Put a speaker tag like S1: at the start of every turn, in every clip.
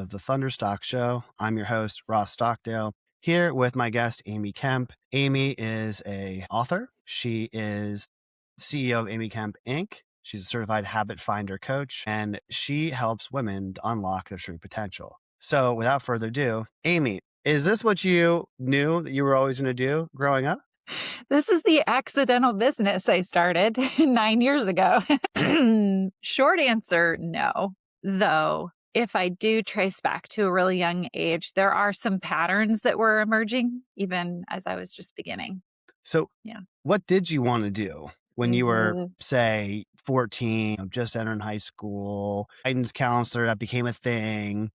S1: of the Thunderstock Show. I'm your host, Ross Stockdale, here with my guest, Amy Kemp. Amy is a author. She is CEO of Amy Kemp Inc. She's a certified habit finder coach, and she helps women to unlock their true potential. So without further ado, Amy, is this what you knew that you were always going to do growing up?
S2: This is the accidental business I started 9 years ago. Short answer, no. Though, if I do trace back to a really young age, there are some patterns that were emerging even as I was just beginning.
S1: So
S2: Yeah.
S1: what did you want to do when you were,
S2: Mhm.
S1: say, 14, just entering high school, guidance counselor, that became a thing?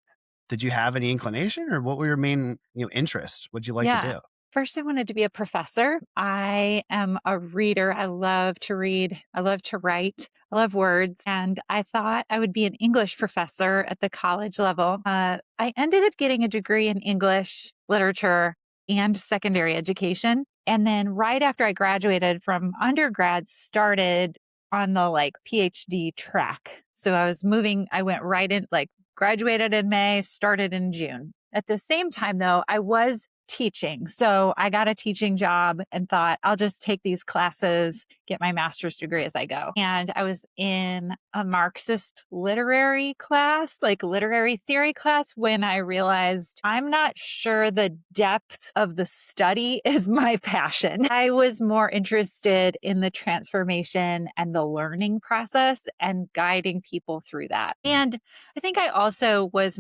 S1: Did you have any inclination, or what were your main, interests? What'd you like to
S2: Yeah.
S1: do?
S2: First, I wanted to be a professor. I am a reader. I love to read. I love to write. I love words. And I thought I would be an English professor at the college level. I ended up getting a degree in English, literature, and secondary education. And then right after I graduated from undergrad, started on the PhD track. So I went right in, graduated in May, started in June. At the same time, though, I was teaching. So I got a teaching job and thought I'll just take these classes, get my master's degree as I go. And I was in a Marxist literary class, like literary theory class, when I realized I'm not sure the depth of the study is my passion. I was more interested in the transformation and the learning process and guiding people through that. And I think I also was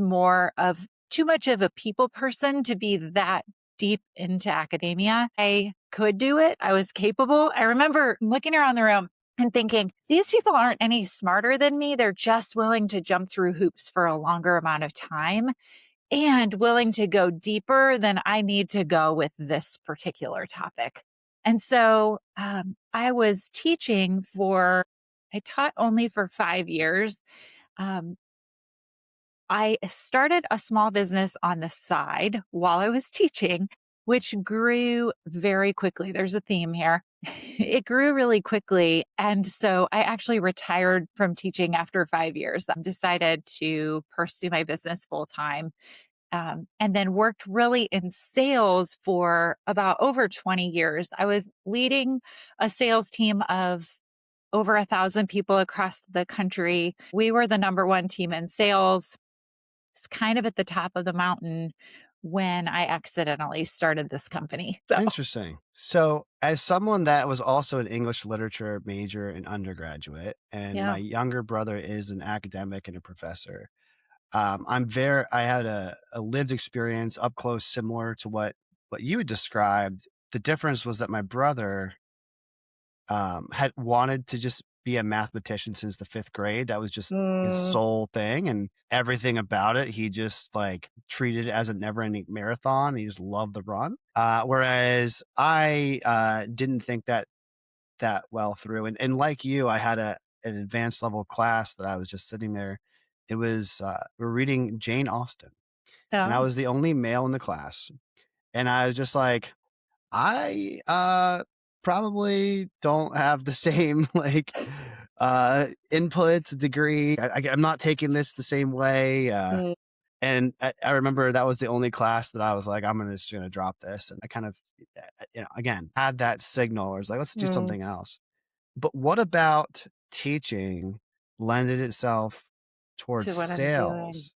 S2: too much of a people person to be that deep into academia. I could do it. I was capable. I remember looking around the room and thinking, these people aren't any smarter than me. They're just willing to jump through hoops for a longer amount of time and willing to go deeper than I need to go with this particular topic. And so I was I taught only for 5 years. Um, I started a small business on the side while I was teaching, which grew very quickly. There's a theme here. It grew really quickly. And so I actually retired from teaching after 5 years. I decided to pursue my business full time. And then worked really in sales for about over 20 years. I was leading a sales team of over 1,000 people across the country. We were the number one team in sales. It's kind of at the top of the mountain when I accidentally started this company. So,
S1: Interesting. So, as someone that was also an English literature major and undergraduate, and my
S2: yeah.
S1: younger brother is an academic and a professor, I had a lived experience up close, similar to what you had described. The difference was that my brother had wanted to just be a mathematician since the fifth grade. That was just his
S2: Mm,
S1: sole thing, and everything about it, he just treated it as a never ending marathon. He just loved the run. Whereas I didn't think that well through. And like you, I had an advanced level class that I was just sitting there. It was, we were reading Jane Austen, and I
S2: oh,
S1: was the only male in the class. And I was just like, I probably don't have the same input degree. I'm not taking this the same way.
S2: mm,
S1: And I remember that was the only class that I was like, just gonna drop this. And I kind of, again, had that signal. Where I was like, let's do
S2: mm,
S1: something else. But what about teaching lended itself towards
S2: to what I'm doing.
S1: sales?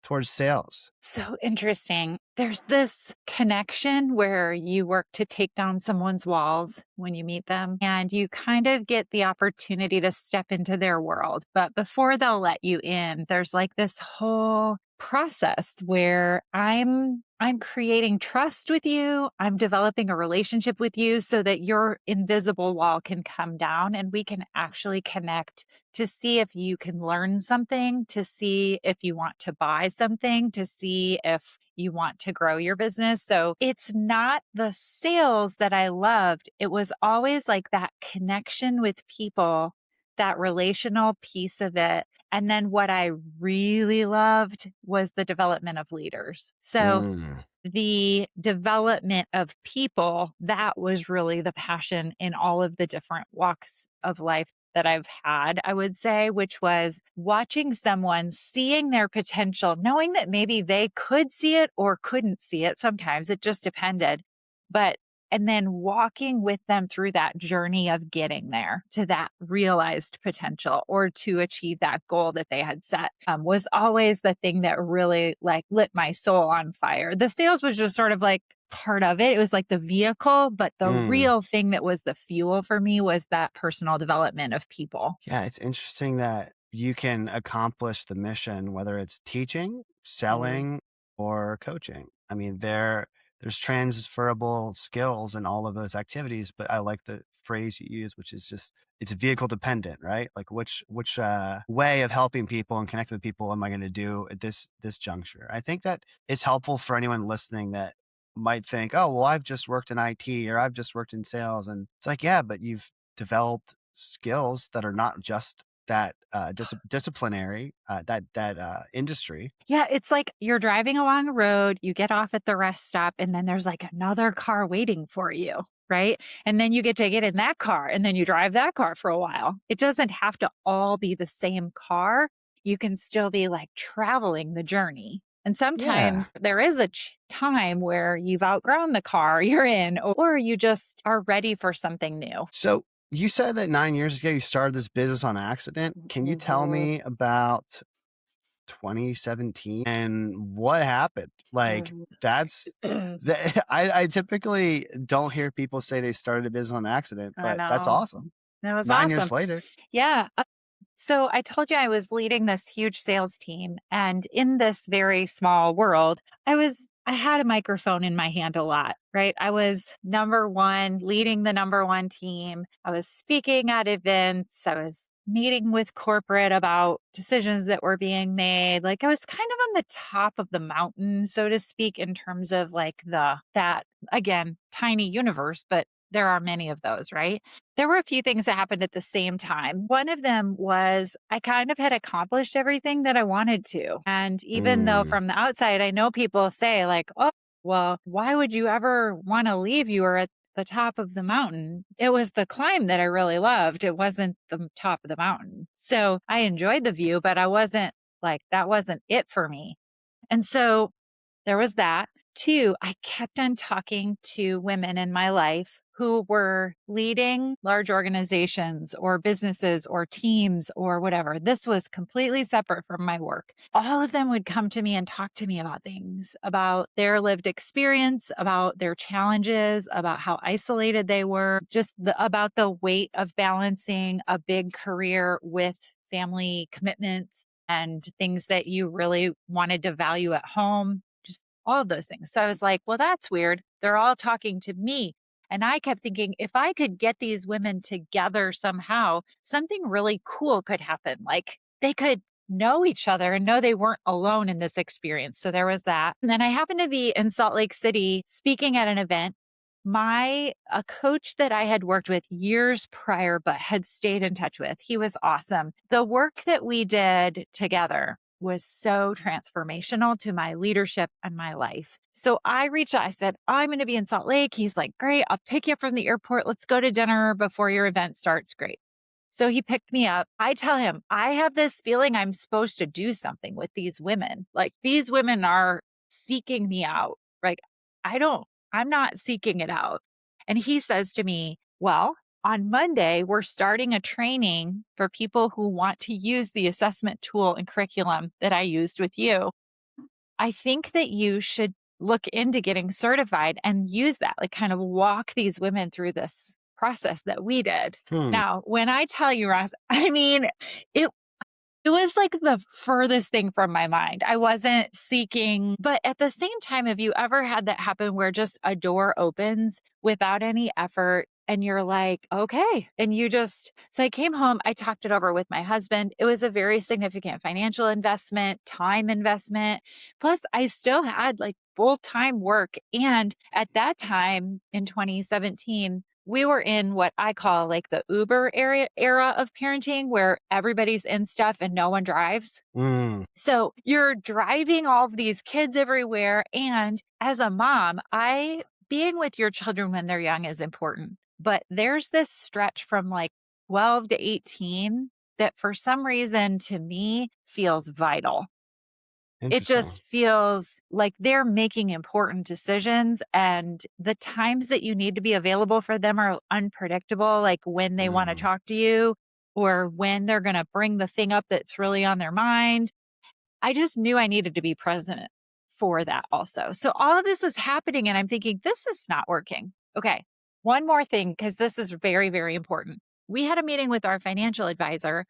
S1: Towards sales.
S2: So interesting. There's this connection where you work to take down someone's walls when you meet them, and you kind of get the opportunity to step into their world. But before they'll let you in, there's like this whole process where I'm creating trust with you. I'm developing a relationship with you so that your invisible wall can come down and we can actually connect to see if you can learn something, to see if you want to buy something, to see if you want to grow your business. So it's not the sales that I loved. It was always like that connection with people, that relational piece of it. And then what I really loved was the development of leaders. So
S1: Mm.
S2: the development of people, that was really the passion in all of the different walks of life that I've had, I would say, which was watching someone seeing their potential, knowing that maybe they could see it or couldn't see it. Sometimes it just depended. But and then walking with them through that journey of getting there to that realized potential or to achieve that goal that they had set was always the thing that really like lit my soul on fire. The sales was just sort of like part of it. It was like the vehicle, but the
S1: Mm.
S2: real thing that was the fuel for me was that personal development of people.
S1: Yeah, it's interesting that you can accomplish the mission, whether it's teaching,
S2: Mm.
S1: selling, or coaching. I mean, there's transferable skills in all of those activities, but I like the phrase you use, which is just it's vehicle dependent, right? Like which way of helping people and connecting with people am I going to do at this juncture? I think that it's helpful for anyone listening that might think, oh, well, I've just worked in IT or I've just worked in sales, and it's like, yeah, but you've developed skills that are not just that disciplinary that industry.
S2: Yeah, it's like you're driving along a road, you get off at the rest stop, and then there's like another car waiting for you, right? And then you get to get in that car and then you drive that car for a while. It doesn't have to all be the same car. You can still be like traveling the journey. And
S1: Yeah.
S2: sometimes there is a time where you've outgrown the car you're in, or you just are ready for something new.
S1: So you said that 9 years ago you started this business on accident. Can you tell
S2: Mhm.
S1: me about 2017 and what happened? Like that's I typically don't hear people say they started a business on accident,
S2: I
S1: but that's
S2: know.
S1: awesome.
S2: That was
S1: 9 years
S2: awesome.
S1: later.
S2: Yeah. So I told you I was leading this huge sales team. And in this very small world, I had a microphone in my hand a lot, right? I was number one, leading the number one team. I was speaking at events. I was meeting with corporate about decisions that were being made. Like I was kind of on the top of the mountain, so to speak, in terms of like that again, tiny universe, but there are many of those, right? There were a few things that happened at the same time. One of them was I kind of had accomplished everything that I wanted to. And even though
S1: Mm,
S2: from the outside, I know people say, like, oh, well, why would you ever want to leave? You were at the top of the mountain. It was the climb that I really loved. It wasn't the top of the mountain. So I enjoyed the view, but I wasn't like, that wasn't it for me. And so there was that. Two, I kept on talking to women in my life who were leading large organizations or businesses or teams or whatever. This was completely separate from my work. All of them would come to me and talk to me about things, about their lived experience, about their challenges, about how isolated they were, about the weight of balancing a big career with family commitments and things that you really wanted to value at home, just all of those things. So I was like, well, that's weird. They're all talking to me. And I kept thinking, if I could get these women together somehow, something really cool could happen. Like they could know each other and know they weren't alone in this experience. So there was that. And then I happened to be in Salt Lake City speaking at an event. A coach that I had worked with years prior, but had stayed in touch with, he was awesome. The work that we did together was so transformational to my leadership and my life. So I reached out. I said, I'm going to be in Salt Lake. He's like, great. I'll pick you up from the airport. Let's go to dinner before your event starts. Great. So he picked me up. I tell him, I have this feeling I'm supposed to do something with these women. Like these women are seeking me out. Like I don't, I'm not seeking it out. And he says to me, well, on Monday, we're starting a training for people who want to use the assessment tool and curriculum that I used with you. I think that you should look into getting certified and use that, like kind of walk these women through this process that we did.
S1: hmm.
S2: Now, when I tell you, Ross, I mean, it it was like the furthest thing from my mind. I wasn't seeking, but at the same time, have you ever had that happen where just a door opens without any effort and you're like, okay. And so I came home, I talked it over with my husband. It was a very significant financial investment, time investment. Plus, I still had like full time work. And at that time in 2017, we were in what I call like the Uber era of parenting where everybody's in stuff and no one drives.
S1: Mm,
S2: So you're driving all of these kids everywhere. And as a mom, being with your children when they're young is important. But there's this stretch from like 12 to 18 that for some reason to me feels vital. It
S1: Interesting.
S2: just feels like they're making important decisions, and the times that you need to be available for them are unpredictable, like when they want to
S1: Mm,
S2: talk to you or when they're going to bring the thing up that's really on their mind. I just knew I needed to be present for that also. So all of this was happening, and I'm thinking, this is not working. Okay. One more thing, because this is very, very important. We had a meeting with our financial advisor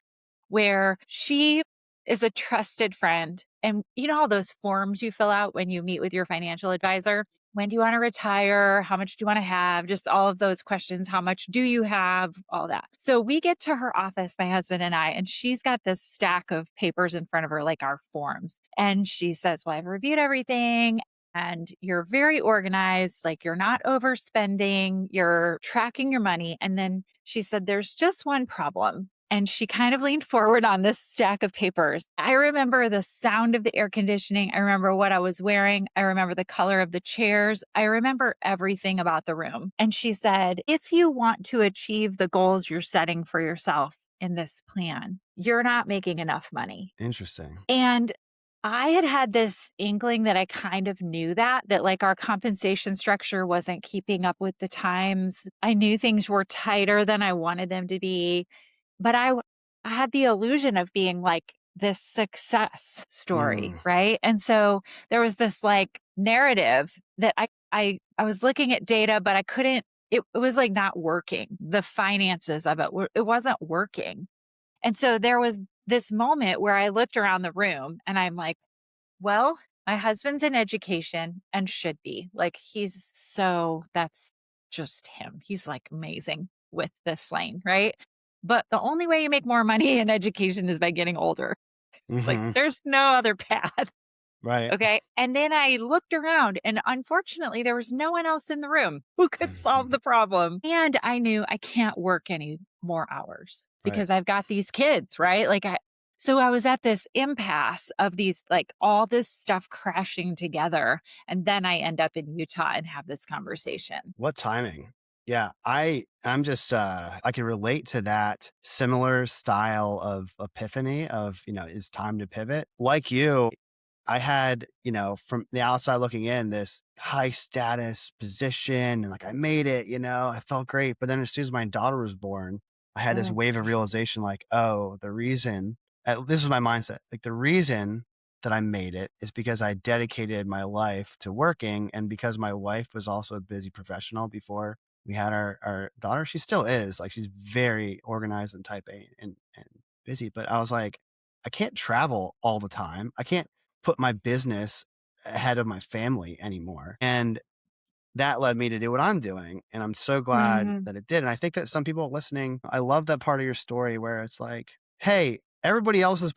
S2: where she is a trusted friend. And you know all those forms you fill out when you meet with your financial advisor? When do you want to retire? How much do you want to have? Just all of those questions. How much do you have? All that. So we get to her office, my husband and I, and she's got this stack of papers in front of her, like our forms. And she says, well, I've reviewed everything and you're very organized, like you're not overspending, you're tracking your money. And then she said, there's just one problem. And she kind of leaned forward on this stack of papers. I remember the sound of the air conditioning. I remember what I was wearing. I remember the color of the chairs. I remember everything about the room. And she said, if you want to achieve the goals you're setting for yourself in this plan, you're not making enough money.
S1: interesting.
S2: And I had this inkling that I kind of knew that like our compensation structure wasn't keeping up with the times. I knew things were tighter than I wanted them to be, but I had the illusion of being like this success story,
S1: Mm,
S2: right? And so there was this like narrative that I was looking at data, but I couldn't. It was like not working. The finances of it wasn't working. And so there was this moment where I looked around the room and I'm like, well, my husband's in education and should be. Like, that's just him. He's like amazing with this lane, right? But the only way you make more money in education is by getting older. Like,
S1: hmm.
S2: there's no other path.
S1: Right.
S2: Okay. And then I looked around and unfortunately there was no one else in the room who could solve the problem. And I knew I can't work any more hours
S1: Right.
S2: because I've got these kids, right? So I was at this impasse of these, like all this stuff crashing together. And then I end up in Utah and have this conversation.
S1: What timing? Yeah, I'm just I can relate to that similar style of epiphany of, it's time to pivot. Like you, I had, from the outside looking in, this high status position and like I made it, I felt great. But then as soon as my daughter was born, I had this
S2: Mm,
S1: wave of realization like, oh, this is my mindset. Like the reason that I made it is because I dedicated my life to working. And because my wife was also a busy professional before we had our daughter, she still is like, she's very organized and type A and busy. But I was like, I can't travel all the time. I can't put my business ahead of my family anymore. And that led me to do what I'm doing. And I'm so glad
S2: mm,
S1: that it did. And I think that some people listening, I love that part of your story where it's like, hey, everybody else's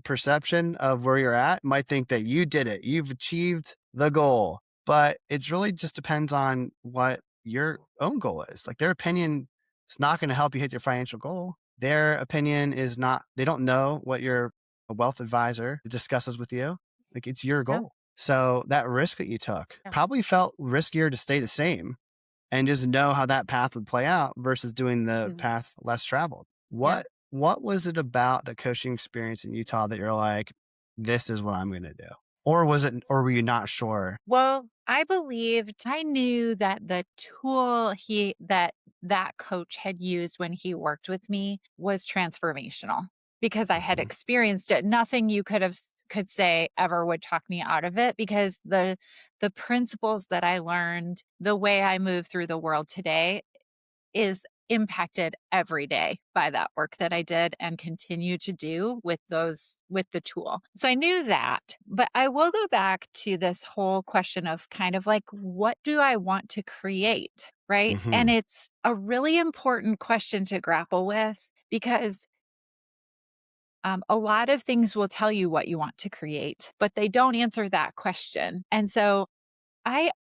S1: perception of where you're at might think that you did it, you've achieved the goal, but it's really just depends on what your own goal is. Like their opinion is not going to help you hit your financial goal. Their opinion is not, they don't know what your a wealth advisor discusses with you. Like it's your
S2: yeah,
S1: goal. So that risk that you took
S2: yeah,
S1: probably felt riskier to stay the same and just know how that path would play out versus doing the
S2: mhm,
S1: path less traveled.
S2: yeah.
S1: What was it about the coaching experience in Utah that you're like, this is what I'm going to do? Or were you not sure?
S2: Well, I knew that the tool that coach had used when he worked with me was transformational because I had
S1: Mhm.
S2: experienced it. Nothing you could say ever would talk me out of it because the principles that I learned, the way I move through the world today is impacted every day by that work that I did and continue to do with the tool. So I knew that, but I will go back to this whole question of kind of like, what do I want to create? Right. And
S1: Mhm.
S2: it's a really important question to grapple with because a lot of things will tell you what you want to create, but they don't answer that question. And so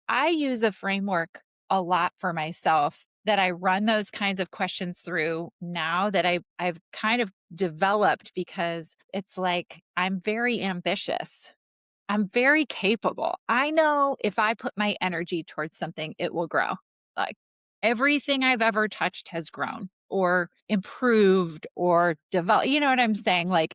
S2: I use a framework a lot for myself that I run those kinds of questions through now that I've kind of developed because it's like I'm very ambitious. I'm very capable. I know if I put my energy towards something, it will grow. Like everything I've ever touched has grown or improved or developed. You know what I'm saying? Like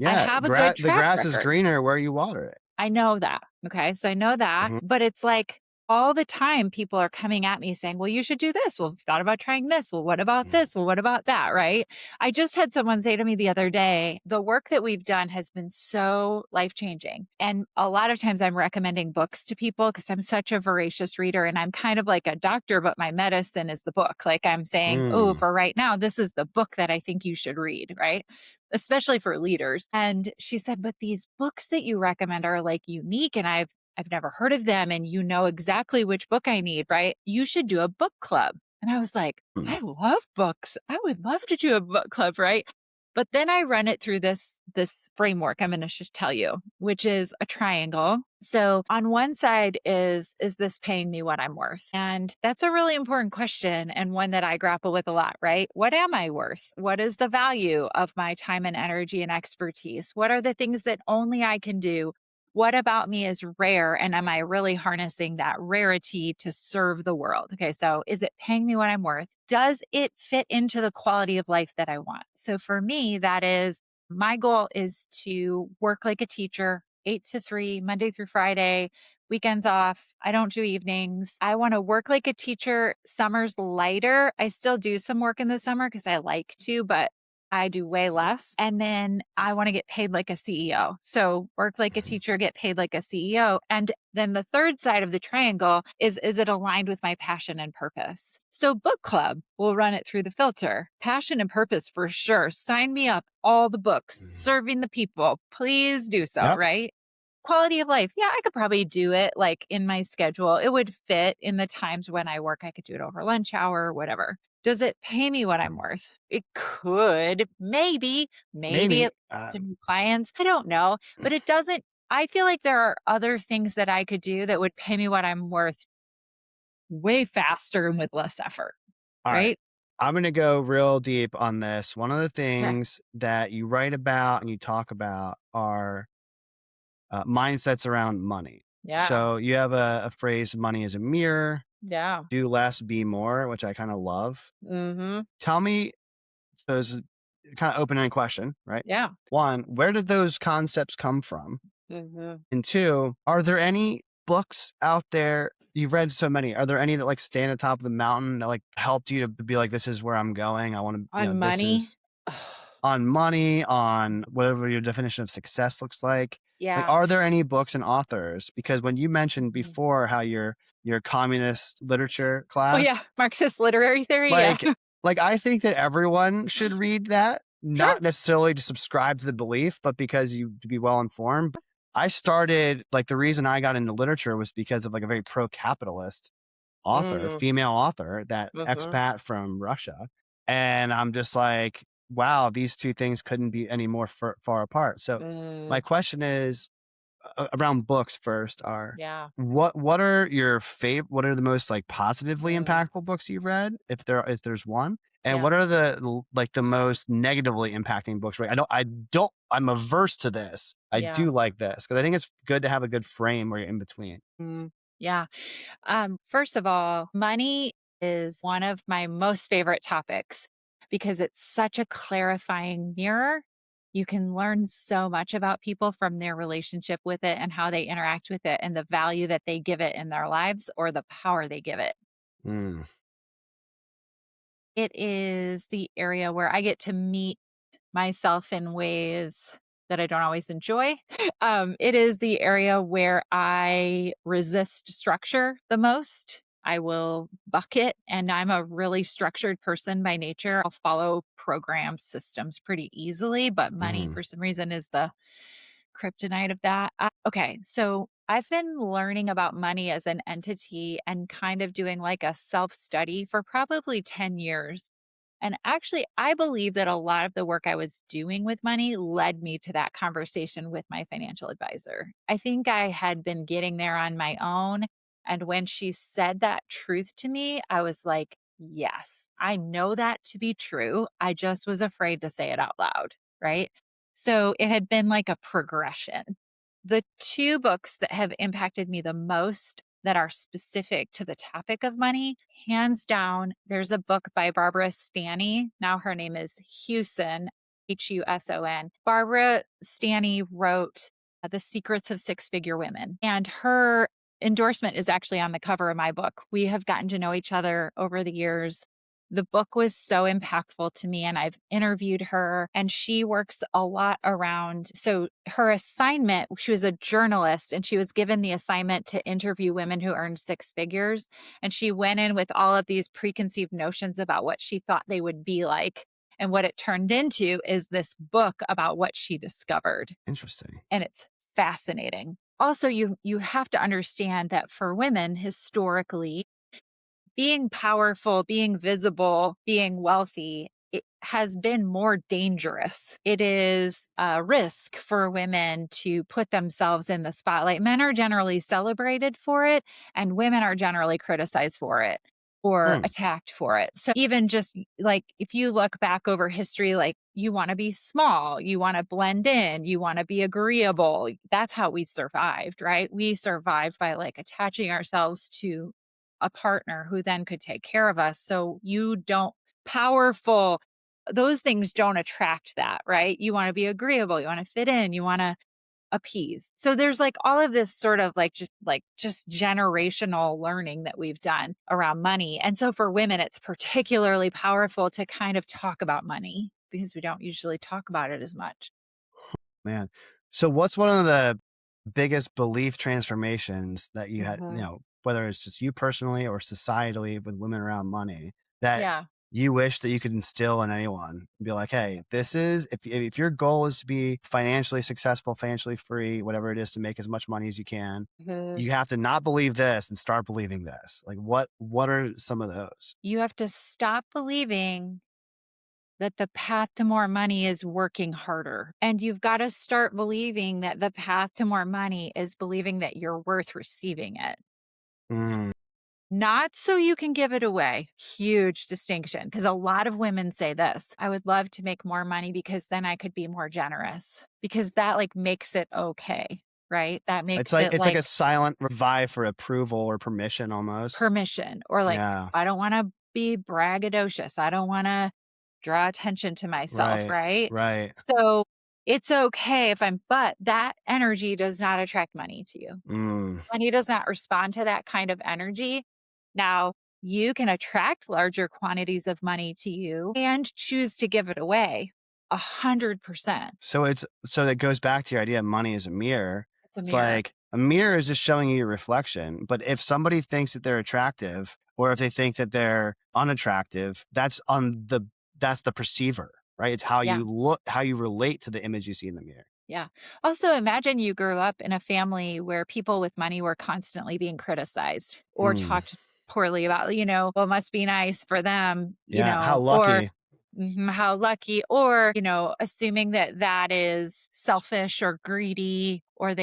S2: I
S1: Yeah,
S2: have a good
S1: the
S2: track
S1: grass is
S2: record.
S1: greener where you water it.
S2: I know that. Okay. So I know that,
S1: Mhm,
S2: but it's like all the time people are coming at me saying, well, you should do this. Well, I've thought about trying this. Well, what about
S1: mm,
S2: this? Well, what about that? Right. I just had someone say to me the other day, the work that we've done has been so life changing. And a lot of times I'm recommending books to people because I'm such a voracious reader and I'm kind of like a doctor, but my medicine is the book. Like I'm saying, oh,
S1: mm,
S2: for right now, this is the book that I think you should read. Right, especially for leaders. And she said, but these books that you recommend are like unique and I've never heard of them and you know exactly which book I need, right? You should do a book club. And I was like,
S1: mm.
S2: I love books. I would love to do a book club, right? But then I run it through this framework I'm going to tell you, which is a triangle. So on one side is this paying me what I'm worth? And that's a really important question and one that I grapple with a lot, right? What am I worth? What is the value of my time and energy and expertise? What are the things that only I can do? What about me is rare? And am I really harnessing that rarity to serve the world? Okay, so is it paying me what I'm worth? Does it fit into the quality of life that I want? So for me, that is my goal is to work like a teacher, 8 to 3, Monday through Friday, weekends off. I don't do evenings. I want to work like a teacher. Summer's lighter. I still do some work in the summer because I like to, but I do way less. And then I want to get paid like a CEO. So work like a
S1: Mhm.
S2: teacher, get paid like a CEO. And then the third side of the triangle is it aligned with my passion and purpose? So book club will run it through the filter. Passion and purpose for sure. Sign me up. All the books,
S1: Mm.
S2: serving the people. Please do so,
S1: Yep.
S2: right? Quality of life. Yeah, I could probably do it like in my schedule. It would fit in the times when I work. I could do it over lunch hour or whatever. Does it pay me what I'm
S1: Mhm.
S2: worth? It could, maybe
S1: Maybe,
S2: it to new clients. I don't know, but it doesn't. I feel like there are other things that I could do that would pay me what I'm worth way faster and with less effort,
S1: alright.
S2: right?
S1: I'm gonna go real deep on this. One of the
S2: Okay.
S1: things that you write about and you talk about are, mindsets around money.
S2: Yeah.
S1: So you have a phrase, "Money is a mirror,
S2: Yeah.
S1: do less, be more," which I kinda love.
S2: Mm-hmm.
S1: Tell me, so it's a kinda open-ended question, right?
S2: Yeah.
S1: 1, where did those concepts come from?
S2: Mm-hmm.
S1: And 2, are there any books out there you've read so many, are there any that, like, stand at the top of the mountain that, like, helped you to be like, "This is where I'm going. I wanna,"
S2: On
S1: this
S2: money.
S1: is on money, on whatever your definition of success looks like. Like,
S2: Yeah.
S1: are there any books and authors? Because when you mentioned
S2: Mhm.
S1: before how your communist literature
S2: Oh, yeah.
S1: class,
S2: Marxist literary theory. Yeah.
S1: like I think that everyone should read that,
S2: Sure.
S1: not necessarily to subscribe to the belief, but because you to be well informed. I started like, the reason I got into literature was because of, like, a very pro-capitalist author,
S2: Mm,
S1: female author, that
S2: mhm,
S1: expat from Russia, and I'm just like, "Wow, these 2 things couldn't be any more far apart." So, my
S2: mm,
S1: question is, around books first are,
S2: yeah,
S1: what are your what are the most, like, positively
S2: mm,
S1: impactful books you've read, if there's one? And
S2: yeah,
S1: what are like, the most negatively impacting books, right? I'm averse to this. I
S2: yeah,
S1: do like this because I think it's good to have a good frame where you're in between.
S2: yeah. First of all, money is one of my most favorite topics because it's such a clarifying mirror. You can learn so much about people from their relationship with it and how they interact with it and the value that they give it in their lives or the power they give it.
S1: Mm,
S2: It is the area where I get to meet myself in ways that I don't always enjoy. It is the area where I resist structure the most. I will buck it, and I'm a really structured person by nature. I'll follow program systems pretty easily, but money,
S1: mhm,
S2: for some reason, is the kryptonite of that. Okay, so I've been learning about money as an entity and kind of doing like a self study for probably 10 years. And actually, I believe that a lot of the work I was doing with money led me to that conversation with my financial advisor. I think I had been getting there on my own. And when she said that truth to me, I was like, yes, I know that to be true. I just was afraid to say it out loud. Right. So it had been like a progression. The two books that have impacted me the most that are specific to the topic of money. Hands down, there's a book by Barbara Stanny. Now her name is Huson, Huson. Barbara Stanny wrote The Secrets of Six-Figure Women, and her endorsement is actually on the cover of my book. We have gotten to know each other over the years. The book was so impactful to me, and I've interviewed her, and she works a lot around. So, her assignment, she was a journalist, and she was given the assignment to interview women who earned six figures. And she went in with all of these preconceived notions about what she thought they would be like. And what it turned into is this book about what she discovered.
S1: Interesting.
S2: And it's fascinating. Also, you have to understand that for women, historically, being powerful, being visible, being wealthy, it has been more dangerous. It is a risk for women to put themselves in the spotlight. Men are generally celebrated for it, and women are generally criticized for it or
S1: Hmm.
S2: attacked for it. So even just like if you look back over history, like you want to be small, you want to blend in, you want to be agreeable. That's how we survived, right? We survived by like attaching ourselves to a partner who then could take care of us. So you don't powerful, those things don't attract that, right? You want to be agreeable, you want to fit in, you want to appease. So there's like all of this sort of like just generational learning that we've done around money. And so for women it's particularly powerful to kind of talk about money because we don't usually talk about it as much.
S1: Man. So what's one of the biggest belief transformations that you had,
S2: Mhm.
S1: whether it's just you personally or societally with women around money that
S2: Yeah.
S1: you wish that you could instill in anyone? Be like, hey, this is if your goal is to be financially successful, financially free, whatever it is, to make as much money as you can,
S2: Mhm.
S1: you have to not believe this and start believing this. Like what are some of those?
S2: You have to stop believing that the path to more money is working harder. And you've got to start believing that the path to more money is believing that you're worth receiving it,
S1: Mm,
S2: not so you can give it away. Huge distinction. Because a lot of women say this: I would love to make more money because then I could be more generous, because that like makes it okay. Right. That makes it
S1: it's like
S2: like
S1: a silent revive for approval or permission almost.
S2: permission, or like,
S1: Yeah.
S2: I don't want to be braggadocious. I don't want to draw attention to myself,
S1: Right.
S2: right?
S1: Right.
S2: So it's okay if but that energy does not attract money to you.
S1: Mm,
S2: Money does not respond to that kind of energy. Now, you can attract larger quantities of money to you and choose to give it away 100%.
S1: so that goes back to your idea of money as a mirror.
S2: It's a
S1: It's
S2: mirror.
S1: like a mirror is just showing you your reflection. But if somebody thinks that they're attractive or if they think that they're unattractive, that's the perceiver, right? It's how
S2: Yeah.
S1: you look, how you relate to the image you see in the mirror.
S2: Yeah. Also, imagine you grew up in a family where people with money were constantly being criticized or
S1: Mm,
S2: talked poorly about, well, it must be nice for them,
S1: yeah. How
S2: or
S1: lucky.
S2: how lucky, or, assuming that that is selfish or greedy, or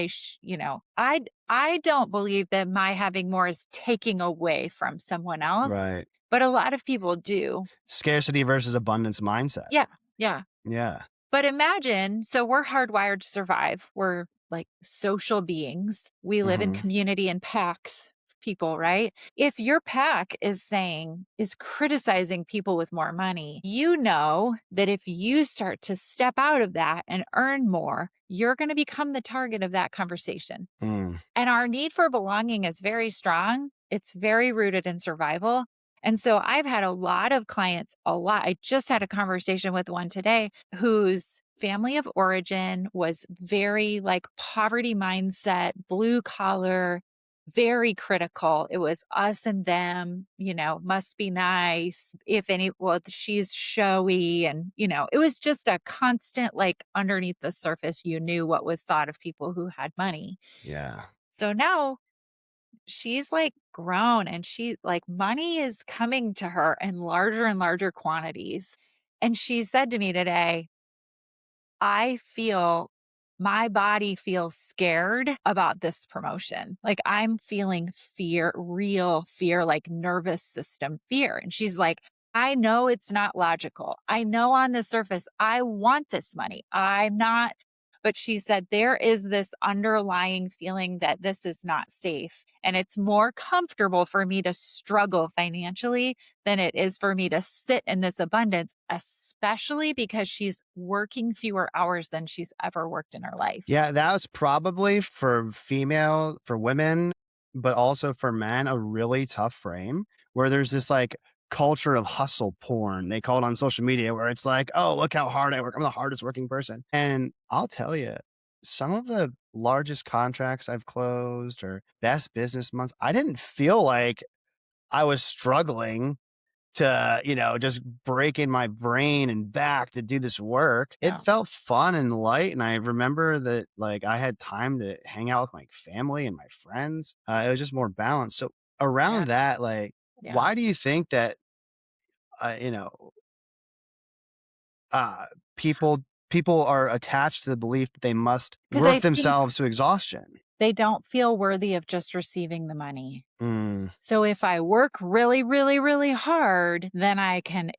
S2: I don't believe that my having more is taking away from someone else,
S1: Right.
S2: but a lot of people do.
S1: Scarcity versus abundance mindset.
S2: Yeah. Yeah.
S1: Yeah.
S2: But imagine, so we're hardwired to survive. We're like social beings. We live in
S1: Hmm.
S2: community and packs of people, right? If your pack is criticizing people with more money, you know that if you start to step out of that and earn more, you're going to become the target of that conversation.
S1: Mm,
S2: And our need for belonging is very strong. It's very rooted in survival. And so I've had a lot of clients, a lot. I just had a conversation with one today whose family of origin was very like poverty mindset, blue collar, very critical. It was us and them, must be nice. If any, well, she's showy. And, it was just a constant, like underneath the surface, you knew what was thought of people who had money.
S1: yeah.
S2: So now she's like grown, and she like money is coming to her in larger and larger quantities. And she said to me today, I feel my body feels scared about this promotion. Like I'm feeling fear, real fear, like nervous system fear. And she's like, I know it's not logical. I know on the surface, I want this money. I'm not But she said, there is this underlying feeling that this is not safe. And it's more comfortable for me to struggle financially than it is for me to sit in this abundance, especially because she's working fewer hours than she's ever worked in her life.
S1: Yeah, that was probably for women, but also for men, a really tough frame where there's this like culture of hustle porn. They call it on social media where it's like, oh, look how hard I work. I'm the hardest working person. And I'll tell you, some of the largest contracts I've closed or best business months, I didn't feel like I was struggling to, just breaking my brain and back to do this work. It
S2: Yeah.
S1: felt fun and light. And I remember that like I had time to hang out with my family and my friends. It was just more balanced. So
S2: Yeah.
S1: around that, like,
S2: Yeah.
S1: why do you think that, uh, you know, uh, people, people are attached to the belief that they must
S2: Because
S1: work
S2: I think
S1: themselves to exhaustion?
S2: they don't feel worthy of just receiving the money.
S1: Mm,
S2: So if I work really, really, really hard, then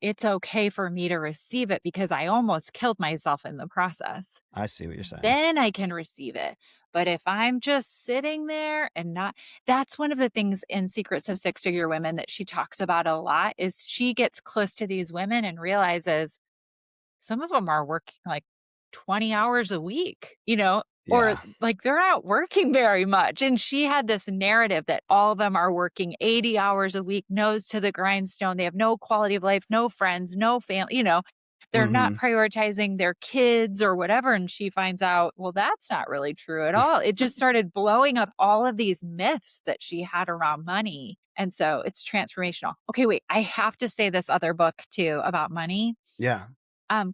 S2: it's okay for me to receive it because I almost killed myself in the process.
S1: I see what you're saying.
S2: Then I can receive it. But if I'm just sitting there and not, that's one of the things in Secrets of Six Figure Women that she talks about a lot is she gets close to these women and realizes some of them are working like 20 hours a week, or
S1: Yeah.
S2: like they're not working very much. And she had this narrative that all of them are working 80 hours a week, nose to the grindstone. They have no quality of life, no friends, no family, they're not
S1: Hmm.
S2: prioritizing their kids or whatever. And she finds out, well, that's not really true at all. It just started blowing up all of these myths that she had around money. And so it's transformational. Okay, wait, I have to say this other book too about money.
S1: Yeah.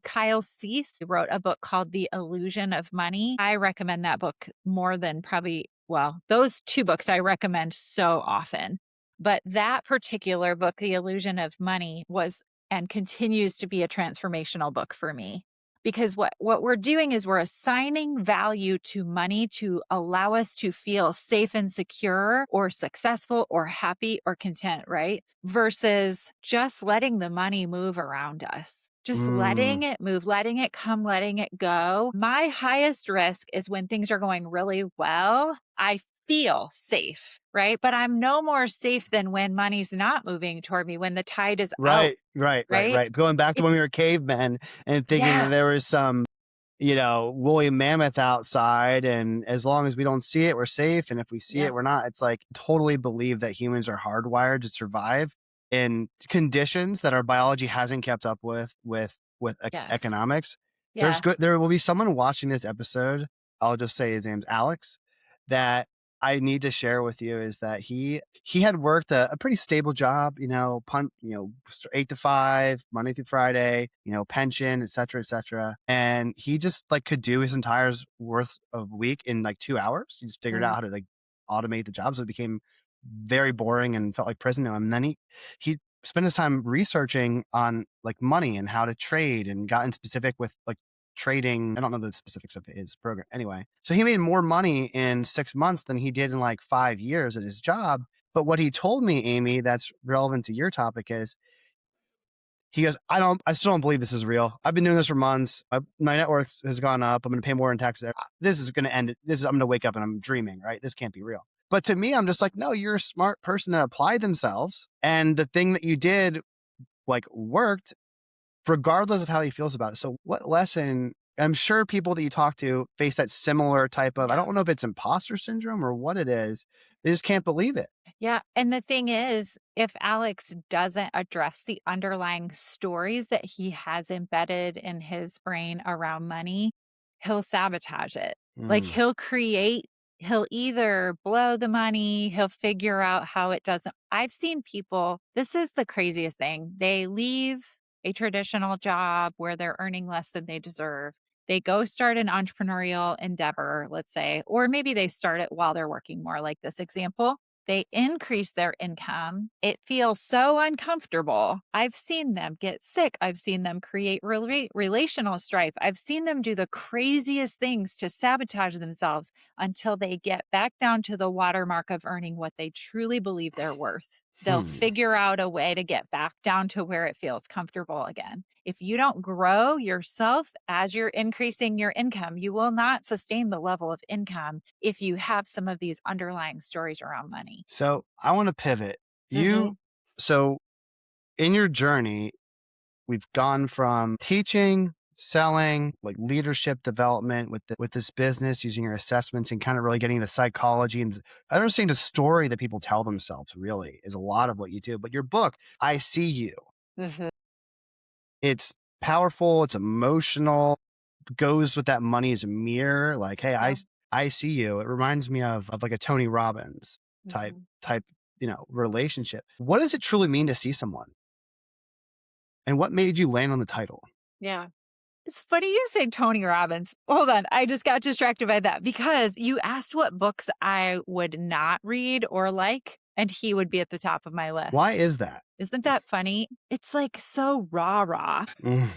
S2: Kyle Cease wrote a book called The Illusion of Money. I recommend that book more than probably, well, those two books I recommend so often. But that particular book, The Illusion of Money, was and continues to be a transformational book for me. Because what we're doing is we're assigning value to money to allow us to feel safe and secure or successful or happy or content, right? Versus just letting the money move around us. Just
S1: Mm,
S2: letting it move, letting it come, letting it go. My highest risk is when things are going really well, I feel safe, right? But I'm no more safe than when money's not moving toward me, when the tide is out,
S1: right, right, right,
S2: right?
S1: right. Going back to when
S2: It's
S1: we were cavemen and thinking that
S2: yeah,
S1: there was some, woolly mammoth outside, and as long as we don't see it, we're safe. And if we see it,
S2: yeah,
S1: we're not. It's like totally believe that humans are hardwired to survive in conditions that our biology hasn't kept up with
S2: yes,
S1: economics.
S2: yeah,
S1: There will be someone watching this episode. I'll just say his name's Alex. That I need to share with you is that he had worked a pretty stable job, 8 to 5, Monday through Friday, pension, et cetera, et cetera. And he just like could do his entire worth of week in like 2 hours. He just figured out
S2: right,
S1: how to like automate the job. So it became very boring and felt like prison to him. And then he spent his time researching on like money and how to trade and got into specific with like trading. I don't know the specifics of his program. Anyway, so he made more money in 6 months than he did in like 5 years at his job. But what he told me, Amy, that's relevant to your topic is he goes, I still don't believe this is real. I've been doing this for months. My net worth has gone up. I'm going to pay more in taxes. This is going to end. I'm going to wake up and I'm dreaming, right? This can't be real. But to me, I'm just like, no, you're a smart person that applied themselves. And the thing that you did like worked regardless of how he feels about it. So what lesson, I'm sure people that you talk to face that similar type of, I
S2: yeah.
S1: don't know if it's imposter syndrome or what it is. They just can't believe it.
S2: Yeah. And the thing is, if Alex doesn't address the underlying stories that he has embedded in his brain around money, he'll sabotage it. Like
S1: Mm,
S2: he'll either blow the money, he'll figure out how it doesn't. I've seen people, this is the craziest thing. They leave a traditional job where they're earning less than they deserve. They go start an entrepreneurial endeavor, let's say, or maybe they start it while they're working more, like this example. They increase their income. It feels so uncomfortable. I've seen them get sick. I've seen them create relational strife. I've seen them do the craziest things to sabotage themselves until they get back down to the watermark of earning what they truly believe they're worth. they'll
S1: Hmm.
S2: figure out a way to get back down to where it feels comfortable again. If you don't grow yourself as you're increasing your income, you will not sustain the level of income if you have some of these underlying stories around money.
S1: So I want to pivot.
S2: Mm-hmm.
S1: So in your journey, we've gone from teaching, selling, like leadership development with this business, using your assessments and kind of really getting the psychology and understanding the story that people tell themselves really is a lot of what you do. But your book, I See You,
S2: Mm-hmm.
S1: it's powerful, it's emotional, goes with that money as a mirror. Like, hey,
S2: Yeah.
S1: I see you. It reminds me of like a Tony Robbins type
S2: Mm-hmm.
S1: type, relationship. What does it truly mean to see someone? And what made you land on the title?
S2: Yeah. It's funny you say Tony Robbins. Hold on. I just got distracted by that because you asked what books I would not read or like, and he would be at the top of my
S1: Why
S2: list.
S1: is that?
S2: Isn't that funny? It's like so rah rah.
S1: Mm,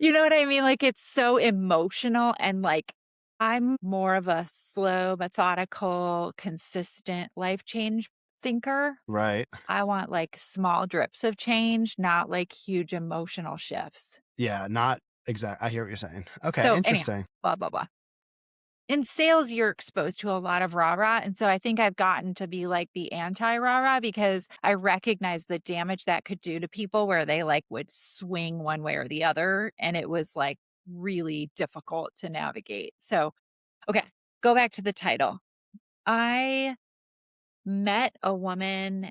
S2: You know what I mean? Like it's so emotional and like I'm more of a slow, methodical, consistent life change thinker.
S1: right.
S2: I want like small drips of change, not like huge emotional shifts.
S1: Yeah, not exact. I hear what you're saying. Okay,
S2: So, anyhow,
S1: interesting.
S2: blah, blah, blah. In sales, you're exposed to a lot of rah rah. And so I think I've gotten to be like the anti rah rah because I recognize the damage that could do to people where they like would swing one way or the other. And it was like really difficult to navigate. So, okay, go back to the title. I met a woman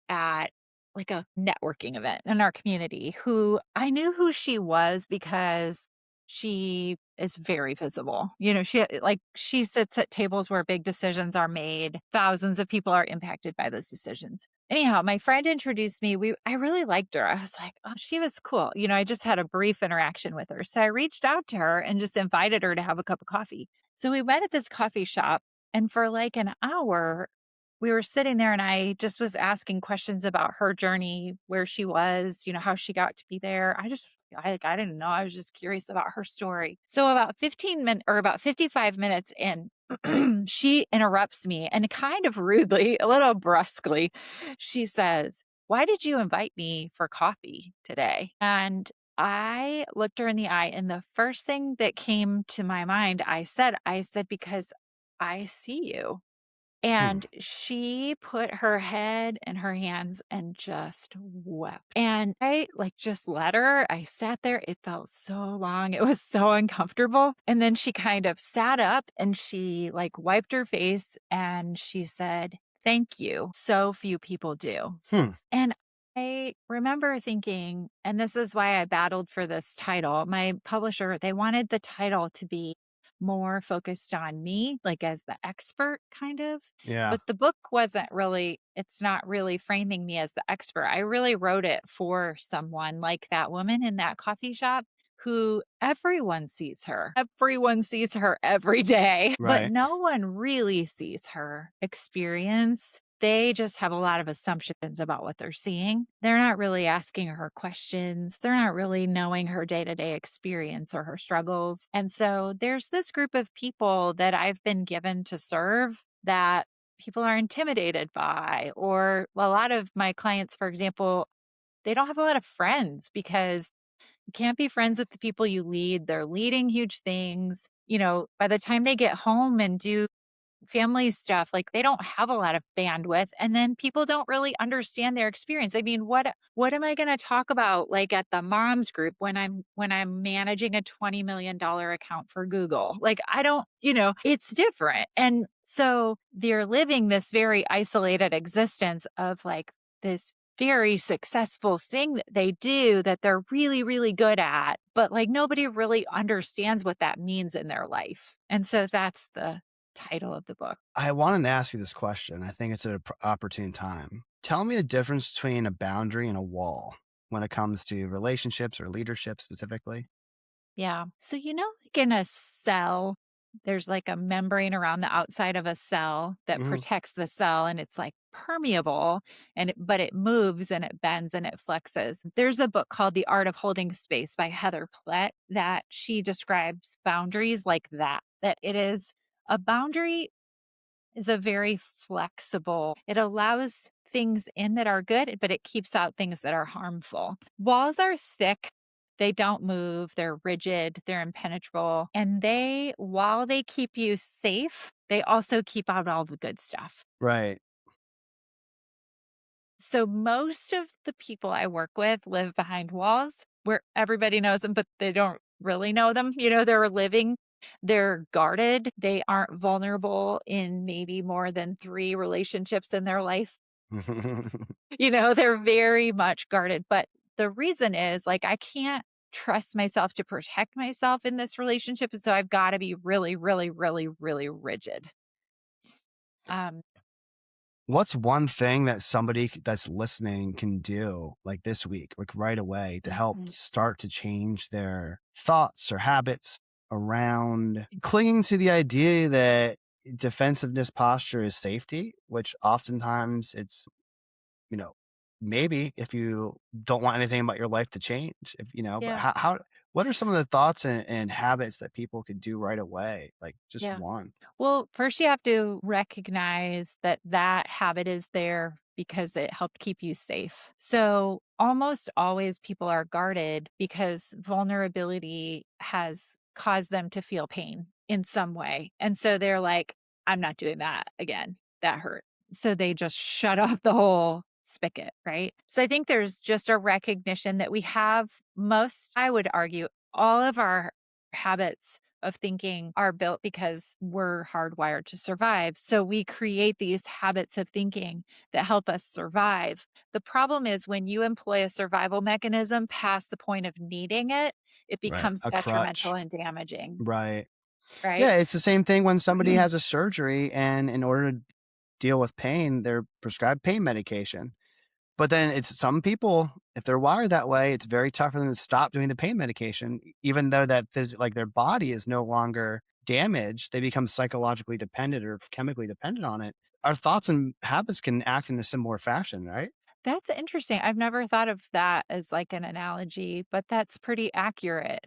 S2: at like a networking event in our community who I knew who she was because she is very visible. You know, she sits at tables where big decisions are made. Thousands of people are impacted by those decisions. Anyhow, my friend introduced me. I really liked her. I was like, oh, she was cool. You know, I just had a brief interaction with her. So I reached out to her and just invited her to have a cup of coffee. So we met at this coffee shop and for like an hour, we were sitting there and I just was asking questions about her journey, where she was, you know, how she got to be there. I didn't know. I was just curious about her story. So about 15 minutes or about 55 minutes in, she interrupts me and kind of rudely, a little brusquely, she says, "Why did you invite me for coffee today?" And I looked her in the eye and the first thing that came to my mind, I said, because I see you.
S1: Hmm.
S2: And she put her head in her hands and just wept. And I like just let her. I sat there. It felt so long. It was so uncomfortable. And then she kind of sat up and she like wiped her face and she said, "Thank you. So few people do."
S1: Hmm.
S2: And I remember thinking, and this is why I battled for this title. My publisher, they wanted the title to be more focused on me, like as the expert kind of.
S1: Yeah.
S2: But the book wasn't really, it's not really framing me as the expert. I really wrote it for someone like that woman in that coffee shop who everyone sees her. Everyone sees her every day, but
S1: Right.
S2: no one really sees her experience. They just have a lot of assumptions about what they're seeing. They're not really asking her questions. They're not really knowing her day to day experience or her struggles. And so there's this group of people that I've been given to serve that people are intimidated by, or a lot of my clients, for example, they don't have a lot of friends because you can't be friends with the people you lead. They're leading huge things. You know, by the time they get home and do family stuff, like they don't have a lot of bandwidth and then people don't really understand their experience. I mean, what am I going to talk about like at the moms group when I'm managing a $20 million account for Google? Like I don't, it's different. And so they're living this very isolated existence of like this very successful thing that they do that they're really, really good at, but like nobody really understands what that means in their life. And so that's the title of the book.
S1: I wanted to ask you this question. I think it's an opportune time. Tell me the difference between a boundary and a wall when it comes to relationships or leadership specifically.
S2: Yeah. So, like in a cell, there's like a membrane around the outside of a cell that
S1: Hmm.
S2: protects the cell and it's like permeable but it moves and it bends and it flexes. There's a book called The Art of Holding Space by Heather Plett that she describes boundaries like that it is a boundary is a very flexible, it allows things in that are good, but it keeps out things that are harmful. Walls are thick. They don't move. They're rigid. They're impenetrable. And while they keep you safe, they also keep out all the good stuff.
S1: Right.
S2: So most of the people I work with live behind walls where everybody knows them, but they don't really know them. They're guarded. They aren't vulnerable in maybe more than 3 relationships in their life. They're very much guarded. But the reason is like, I can't trust myself to protect myself in this relationship. And so I've got to be really, really, really, really rigid. Um,
S1: What's one thing that somebody that's listening can do like this week, like right away to help
S2: Mhm.
S1: start to change their thoughts or habits around clinging to the idea that defensiveness posture is safety, which oftentimes it's, you know, maybe if you don't want anything about your life to change, but
S2: yeah.
S1: what are some of the thoughts and habits that people could do right away? Like just
S2: Yeah.
S1: one.
S2: Well, first you have to recognize that that habit is there because it helped keep you safe. So almost always people are guarded because vulnerability has caused them to feel pain in some way. And so they're like, I'm not doing that again. That hurt. So they just shut off the whole spigot, right? So I think there's just a recognition that we have I would argue, all of our habits of thinking are built because we're hardwired to survive. So we create these habits of thinking that help us survive. The problem is when you employ a survival mechanism past the point of needing it, it
S1: Right.
S2: becomes
S1: A
S2: detrimental
S1: crutch.
S2: and damaging,
S1: Right.
S2: right?
S1: Yeah, it's the same thing when somebody has a surgery and in order to deal with pain, they're prescribed pain medication. But then it's some people, if they're wired that way, it's very tough for them to stop doing the pain medication, even though like their body is no longer damaged. They become psychologically dependent or chemically dependent on it. Our thoughts and habits can act in a similar fashion, right?
S2: That's interesting. I've never thought of that as like an analogy, but that's pretty accurate.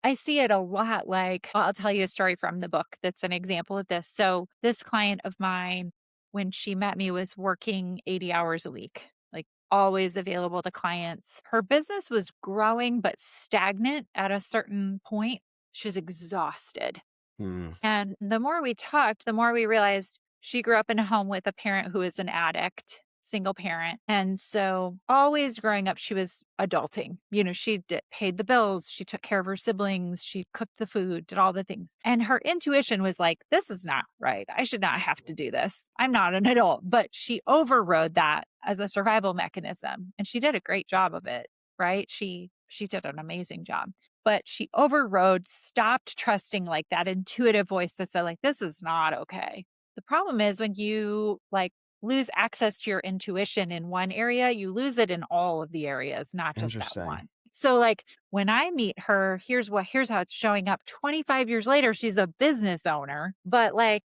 S2: I see it a lot. Like, I'll tell you a story from the book that's an example of this. So, this client of mine, when she met me, was working 80 hours a week, like always available to clients. Her business was growing, but stagnant at a certain point. She was exhausted.
S1: Hmm.
S2: And the more we talked, the more we realized she grew up in a home with a parent who is an addict, single parent. And so always growing up, she was adulting. Paid the bills, she took care of her siblings, she cooked the food, did all the things. And her intuition was like, this is not right. I should not have to do this. I'm not an adult. But she overrode that as a survival mechanism. And she did a great job of it, right? She did an amazing job, but she overrode, stopped trusting like that intuitive voice that said like, this is not okay. The problem is when you like lose access to your intuition in one area, you lose it in all of the areas, not just that
S1: Interesting.
S2: one. So like when I meet her, here's how it's showing up. 25 years later, she's a business owner, but like,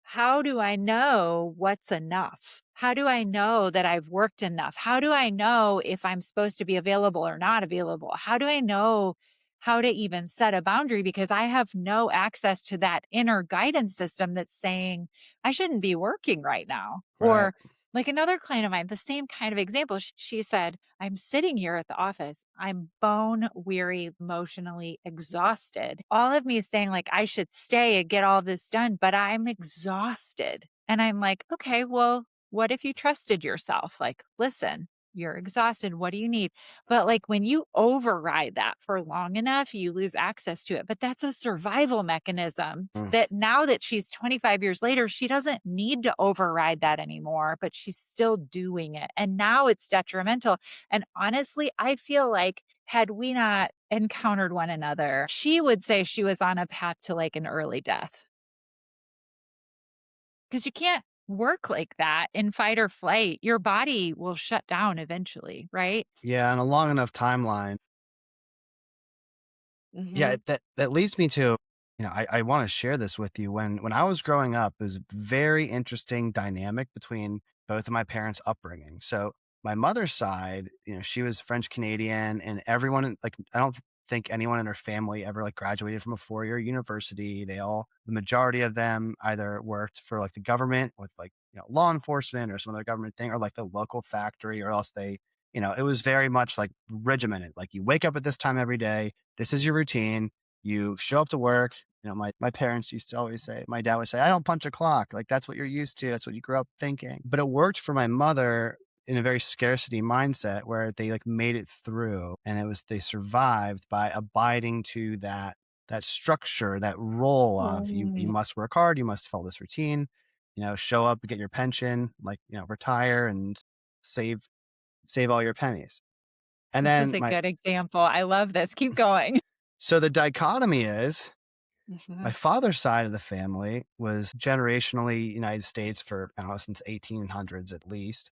S2: how do I know what's enough? How do I know that I've worked enough? How do I know if I'm supposed to be available or not available? How do I know how to even set a boundary? Because I have no access to that inner guidance system that's saying, I shouldn't be working right now.
S1: Right.
S2: Or like another client of mine, the same kind of example, she said, I'm sitting here at the office. I'm bone weary, emotionally exhausted. All of me is saying, like, I should stay and get all this done, but I'm exhausted. And I'm like, okay, well, what if you trusted yourself? Like, listen, you're exhausted. What do you need? But like when you override that for long enough, you lose access to it. But that's a survival mechanism
S1: Mm.
S2: that now that she's 25 years later, she doesn't need to override that anymore, but she's still doing it. And now it's detrimental. And honestly, I feel like had we not encountered one another, she would say she was on a path to like an early death because you can't work like that in fight or flight. Your body will shut down eventually, right?
S1: Yeah, and a long enough timeline. Yeah,
S2: Hmm.
S1: that leads me to, I want to share this with you. When I was growing up, it was a very interesting dynamic between both of my parents' upbringing. So my mother's side, she was French Canadian, and everyone like I don't think anyone in her family ever like graduated from a 4-year university. The majority of them either worked for like the government with like, law enforcement or some other government thing, or like the local factory, or else it was very much like regimented. Like you wake up at this time every day. This is your routine. You show up to work. My parents used to always say, my dad would say, I don't punch a clock. Like that's what you're used to. That's what you grew up thinking. But it worked for my mother in a very scarcity mindset where they like made it through, and they survived by abiding to that structure, that role of you
S2: Mm.
S1: must work hard, you must follow this routine, show up, get your pension, like, retire and save all your pennies. And
S2: This is
S1: then
S2: a good example. I love this. Keep going.
S1: so the dichotomy is my
S2: Mhm.
S1: father's side of the family was generationally United States for, I don't know, since 1800s at least.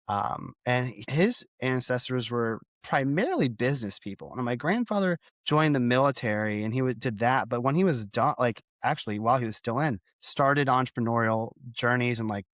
S1: And his ancestors were primarily business people. And my grandfather joined the military and did that. But when he was done, like actually while he was still in, started entrepreneurial journeys and like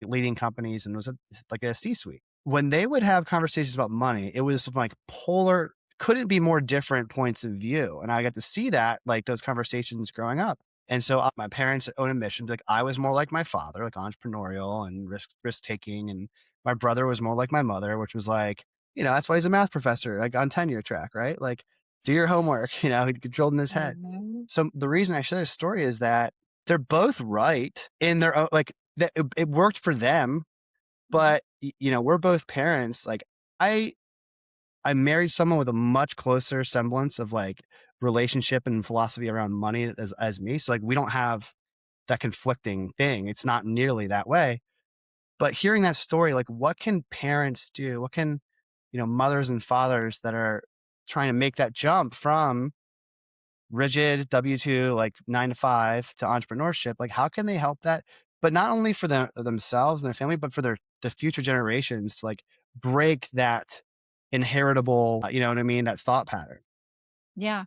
S1: leading companies, and was like a C-suite. When they would have conversations about money, it was like polar, couldn't be more different points of view. And I got to see that, like those conversations growing up. And so my parents' own admission, like I was more like my father, like entrepreneurial and risk taking, and my brother was more like my mother, which was like, that's why he's a math professor, like on tenure track, right? Like do your homework, he drilled in his head.
S2: Mhm.
S1: So the reason I share this story is that they're both right in their own, like that it worked for them,
S2: Mhm.
S1: but we're both parents. Like I I married someone with a much closer semblance of like relationship and philosophy around money as me. So like we don't have that conflicting thing. It's not nearly that way. But hearing that story, like what can parents do? What can, mothers and fathers that are trying to make that jump from rigid W-2, like 9 to 5 to entrepreneurship, like how can they help that? But not only for themselves and their family, but for the future generations to like break that inheritable, you know what I mean? That thought pattern.
S2: Yeah.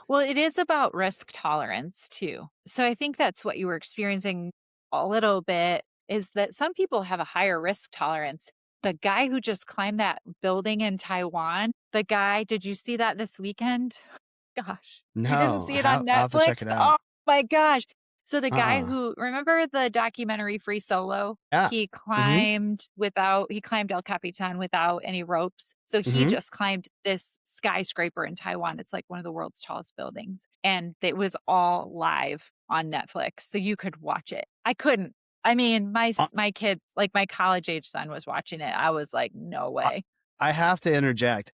S2: Well, it is about risk tolerance too. So I think that's what you were experiencing a little bit, is that some people have a higher risk tolerance. The guy who just climbed that building in Taiwan, did you see that this weekend? Gosh, you didn't
S1: No,
S2: see it on
S1: I'll have to check
S2: Netflix?
S1: it out.
S2: Oh my gosh. So the guy
S1: Uh-uh.
S2: who, remember the documentary Free Solo?
S1: Yeah. Mm-hmm.
S2: He climbed El Capitan without any ropes. So he
S1: Mm-hmm.
S2: just climbed this skyscraper in Taiwan. It's like one of the world's tallest buildings. And it was all live on Netflix. So you could watch it. I couldn't. I mean,
S1: Uh,
S2: my kids, like my college age son was watching it. I was like, no
S1: I,
S2: way.
S1: I have to interject.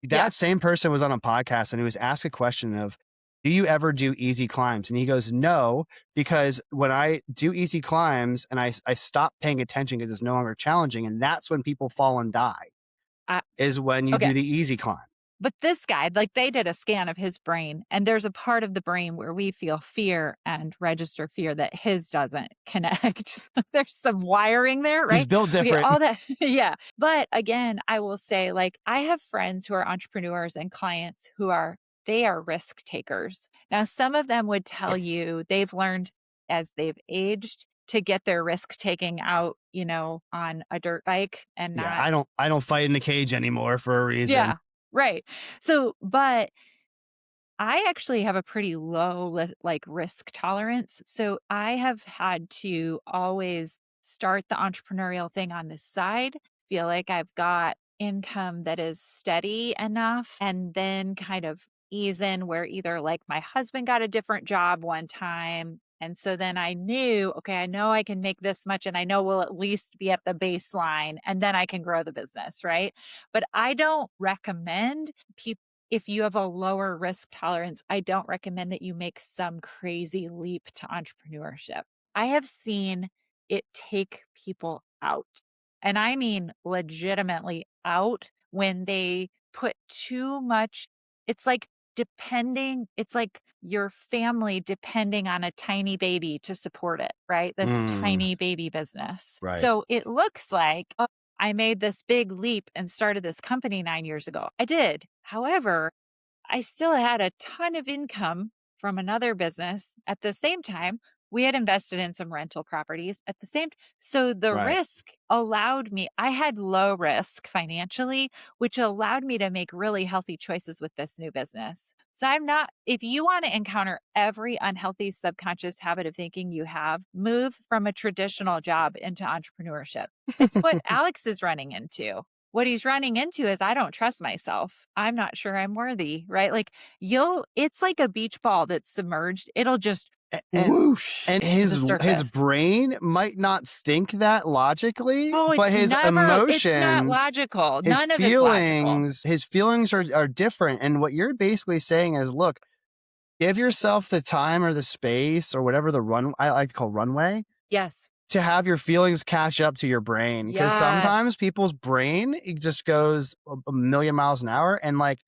S2: Yeah.
S1: That same person was on a podcast and he was asked a question of, do you ever do easy climbs? And he goes, no, because when I do easy climbs and I stop paying attention because it's no longer challenging. And that's when people fall and die,
S2: I,
S1: is when you
S2: okay.
S1: do the easy climb.
S2: But this guy, like they did a scan of his brain, and there's a part of the brain where we feel fear and register fear that his doesn't connect. There's some wiring there,
S1: He's
S2: right?
S1: built
S2: Okay,
S1: different.
S2: all that. Yeah. But again, I will say, like, I have friends who are entrepreneurs and clients they are risk takers. Now, some of them would tell you they've learned as they've aged to get their risk taking out, on a dirt bike and
S1: Yeah,
S2: not.
S1: I don't fight in the cage anymore for a reason.
S2: Yeah. Right. So, but I actually have a pretty low like risk tolerance. So I have had to always start the entrepreneurial thing on the side, feel like I've got income that is steady enough, and then kind of ease in where either like my husband got a different job one time. And so then I knew, okay, I know I can make this much and I know we'll at least be at the baseline and then I can grow the business. Right. But I don't recommend people, if you have a lower risk tolerance, I don't recommend that you make some crazy leap to entrepreneurship. I have seen it take people out. And I mean legitimately out when they put too much. It's like it's like your family depending on a tiny baby to support it, right? This
S1: Mm,
S2: tiny baby business.
S1: right.
S2: So it looks like, oh, I made this big leap and started this company 9 years ago. I did. However, I still had a ton of income from another business at the same time. We had invested in some rental properties at the same so the
S1: Right.
S2: risk allowed me I had low risk financially, which allowed me to make really healthy choices with this new business. So I'm not if you want to encounter every unhealthy subconscious habit of thinking you have, move from a traditional job into entrepreneurship. It's what Alex is running into. What he's running into is I don't trust myself. I'm not sure I'm worthy, right? Like it's like a beach ball that's submerged. It'll just
S1: And
S2: whoosh
S1: and
S2: to the
S1: his
S2: surface.
S1: brain might not think that logically,
S2: Oh,
S1: but his
S2: it's not
S1: emotions,
S2: logical. None of it's logical.
S1: his feelings are different. And what you're basically saying is, look, give yourself the time or the space or whatever the run I like to call runway
S2: Yes.
S1: to have your feelings catch up to your brain. Because
S2: Yes.
S1: sometimes people's brain, it just goes a million miles an hour, and like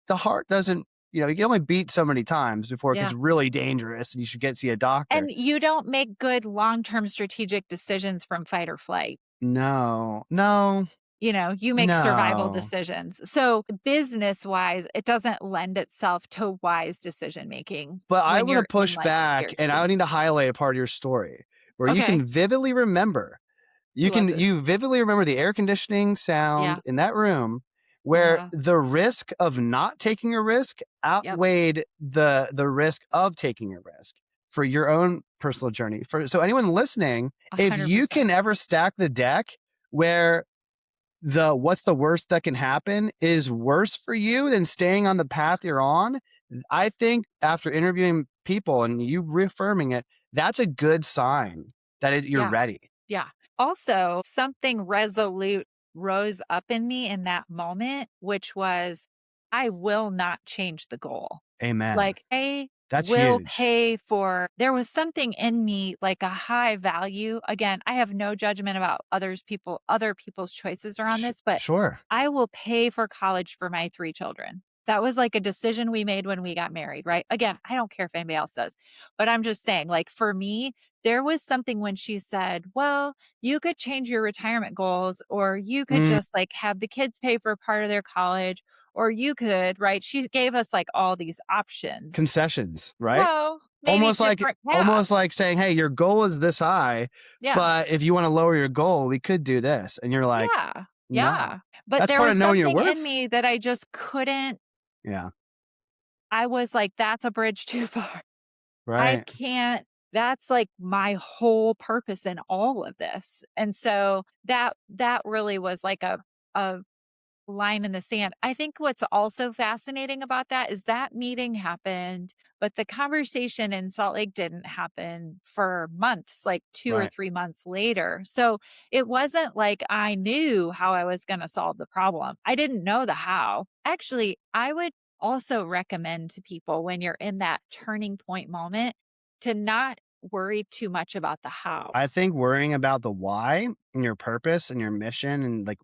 S1: the heart doesn't, you can only beat so many times before it gets
S2: Yeah.
S1: really dangerous and you should see a doctor.
S2: And you don't make good long-term strategic decisions from fight or flight.
S1: No, no,
S2: You make survival
S1: no.
S2: decisions. So business-wise, it doesn't lend itself to wise decision making
S1: But I
S2: when
S1: want to
S2: you're in
S1: push
S2: like
S1: back, and I
S2: scarcity.
S1: need to highlight a part of your story where you
S2: Okay.
S1: can vividly remember.
S2: Love this.
S1: You vividly remember the air conditioning sound
S2: Yeah.
S1: in that room where
S2: Yeah.
S1: the risk of not taking a risk
S2: Yep.
S1: outweighed the risk of taking a risk for your own personal journey. So anyone listening, if you
S2: 100%.
S1: can ever stack the deck where the what's the worst that can happen is worse for you than staying on the path you're on, I think after interviewing people and you reaffirming it, that's a good sign that you're
S2: Yeah.
S1: ready.
S2: Yeah. Also, something resolute rose up in me in that moment, which was I will not change the goal.
S1: Amen.
S2: Like, I
S1: That's
S2: will
S1: huge.
S2: pay for there was something in me, like a high value. Again, I have no judgment about other people's choices around this, but
S1: Sure.
S2: I will pay for college for my 3 children. That was like a decision we made when we got married, right? Again, I don't care if anybody else does, but I'm just saying, like, for me, there was something when she said, well, you could change your retirement goals, or you could
S1: Mm,
S2: just like have the kids pay for part of their college, or you could, right? She gave us like all these options.
S1: concessions, right?
S2: Well, maybe different
S1: Almost
S2: paths.
S1: like saying, "Hey, your goal is this high,
S2: Yeah.
S1: but if you want to lower your goal, we could do this." And you're like,
S2: Yeah.
S1: "No."
S2: Yeah. But
S1: That's
S2: there
S1: part of
S2: was
S1: knowing your
S2: something in
S1: worth.
S2: me that I just couldn't.
S1: Yeah.
S2: I was like, that's a bridge too far. I
S1: Right.
S2: can't. That's like my whole purpose in all of this. And so that really was like a line in the sand. I think what's also fascinating about that is that meeting happened, but the conversation in Salt Lake didn't happen for months, like 2 or
S1: Right.
S2: 3 months later. So it wasn't like I knew how I was going to solve the problem. I didn't know the how. Actually, I would also recommend to people when you're in that turning point moment to not worry too much about the how.
S1: I think worrying about the why and your purpose and your mission and like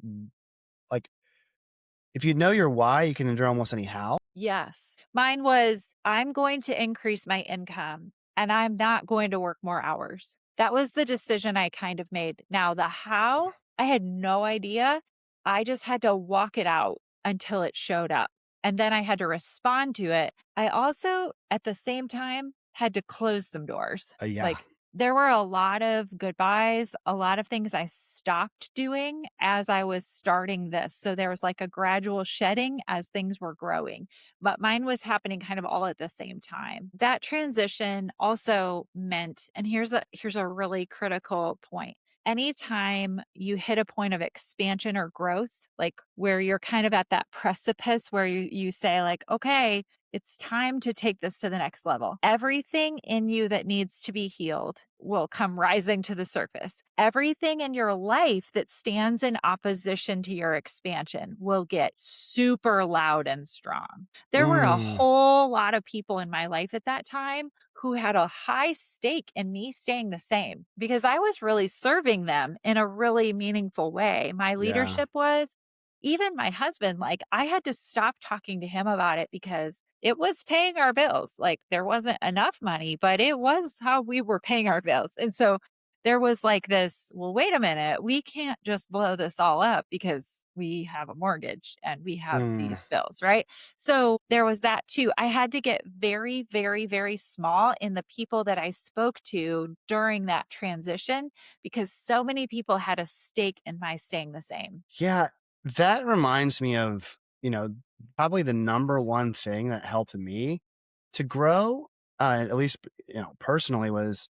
S1: if you know your why, you can endure almost any how.
S2: Yes. Mine was I'm going to increase my income and I'm not going to work more hours. That was the decision I kind of made. Now, the how, I had no idea. I just had to walk it out until it showed up. And then I had to respond to it. I also, at the same time, had to close some doors.
S1: Yeah.
S2: Like, there were a lot of goodbyes, a lot of things I stopped doing as I was starting this. So there was like a gradual shedding as things were growing, but mine was happening kind of all at the same time. That transition also meant, and here's a really critical point. Anytime you hit a point of expansion or growth, like where you're kind of at that precipice where you say like, okay, it's time to take this to the next level. Everything in you that needs to be healed will come rising to the surface. Everything in your life that stands in opposition to your expansion will get super loud and strong. There were a
S1: Mm,
S2: whole lot of people in my life at that time who had a high stake in me staying the same because I was really serving them in a really meaningful way. My
S1: yeah.
S2: leadership was, even my husband, like I had to stop talking to him about it because it was paying our bills. Like there wasn't enough money, but it was how we were paying our bills. And so there was like this, well, wait a minute, we can't just blow this all up because we have a mortgage and we have
S1: Mm.
S2: these bills, right? So there was that too. I had to get very, very, very small in the people that I spoke to during that transition because so many people had a stake in my staying the same.
S1: Yeah, that reminds me of, probably the number one thing that helped me to grow, at least, personally, was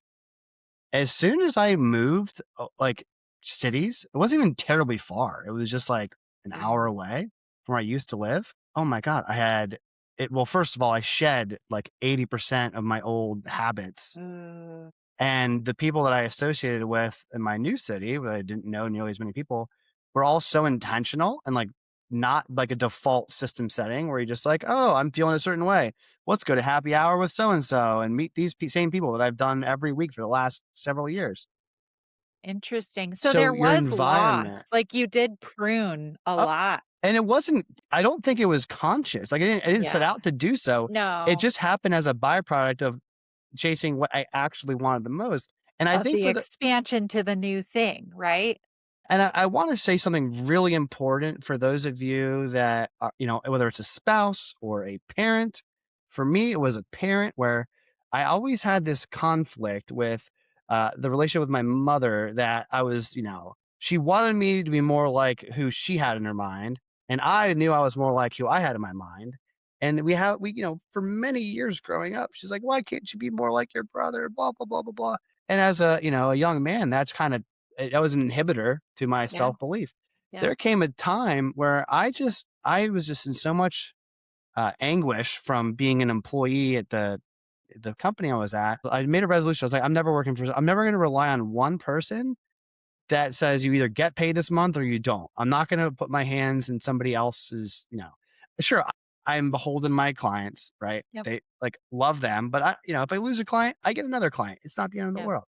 S1: as soon as I moved, like, cities, it wasn't even terribly far. It was just like an
S2: Yeah.
S1: hour away from where I used to live. Oh my God, I had it. Well, first of all, I shed like 80% of my old habits,
S2: Uh,
S1: and the people that I associated with in my new city, where I didn't know nearly as many people, were all so intentional and like not like a default system setting where you're just like, oh, I'm feeling a certain way. Let's go to happy hour with so and so and meet these same people that I've done every week for the last several years.
S2: Interesting. So
S1: So
S2: there
S1: your
S2: was
S1: environment,
S2: loss, like you did prune a
S1: uh,
S2: lot.
S1: and it wasn't. I don't think it was conscious. Like I didn't set
S2: Yeah.
S1: out to do so. It
S2: No,
S1: just happened as a byproduct of chasing what I actually wanted the most. And I
S2: of
S1: think
S2: the
S1: for the
S2: expansion to the new thing, right?
S1: And I want to say something really important for those of you that are, whether it's a spouse or a parent. For me, it was a parent where I always had this conflict with the relationship with my mother that I was, she wanted me to be more like who she had in her mind. And I knew I was more like who I had in my mind. And for many years growing up, she's like, why can't you be more like your brother? Blah, blah, blah, blah, blah. And as a young man, that was an inhibitor to my
S2: Yeah.
S1: self-belief.
S2: Yeah.
S1: There came a time where I was just in so much anguish from being an employee at the company I was at. I made a resolution. I was like, I'm never going to rely on one person that says you either get paid this month or you don't. I'm not going to put my hands in somebody else's, sure. I'm beholden to my clients, right?
S2: Yep.
S1: They like love them, but if I lose a client, I get another client. It's not the end of the
S2: Yep.
S1: world.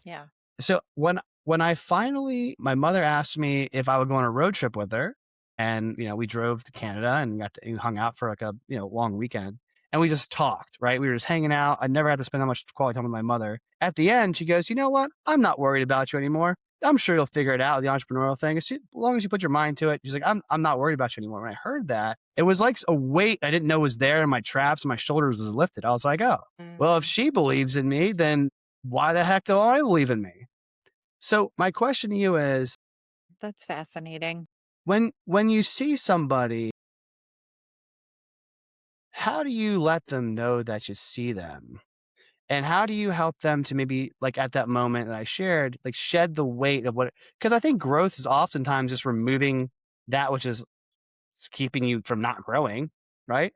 S2: Yeah.
S1: So when I finally my mother asked me if I would go on a road trip with her, and we drove to Canada and hung out for like a long weekend, and we just talked. Right, we were just hanging out. I never had to spend that much quality time with my mother. At the end, she goes, "You know what? I'm not worried about you anymore. I'm sure you'll figure it out. The entrepreneurial thing, as long as you put your mind to it." She's like, "I'm not worried about you anymore." When I heard that, it was like a weight I didn't know was there, and my traps and my shoulders was lifted. I was like, "Oh, well, if
S2: Mm,
S1: she believes in me, then why the heck do I believe in me?" So my question to you is,
S2: that's fascinating.
S1: when you see somebody, how do you let them know that you see them? And how do you help them to maybe like at that moment that I shared, like shed the weight of what, because I think growth is oftentimes just removing that which is keeping you from not growing, right?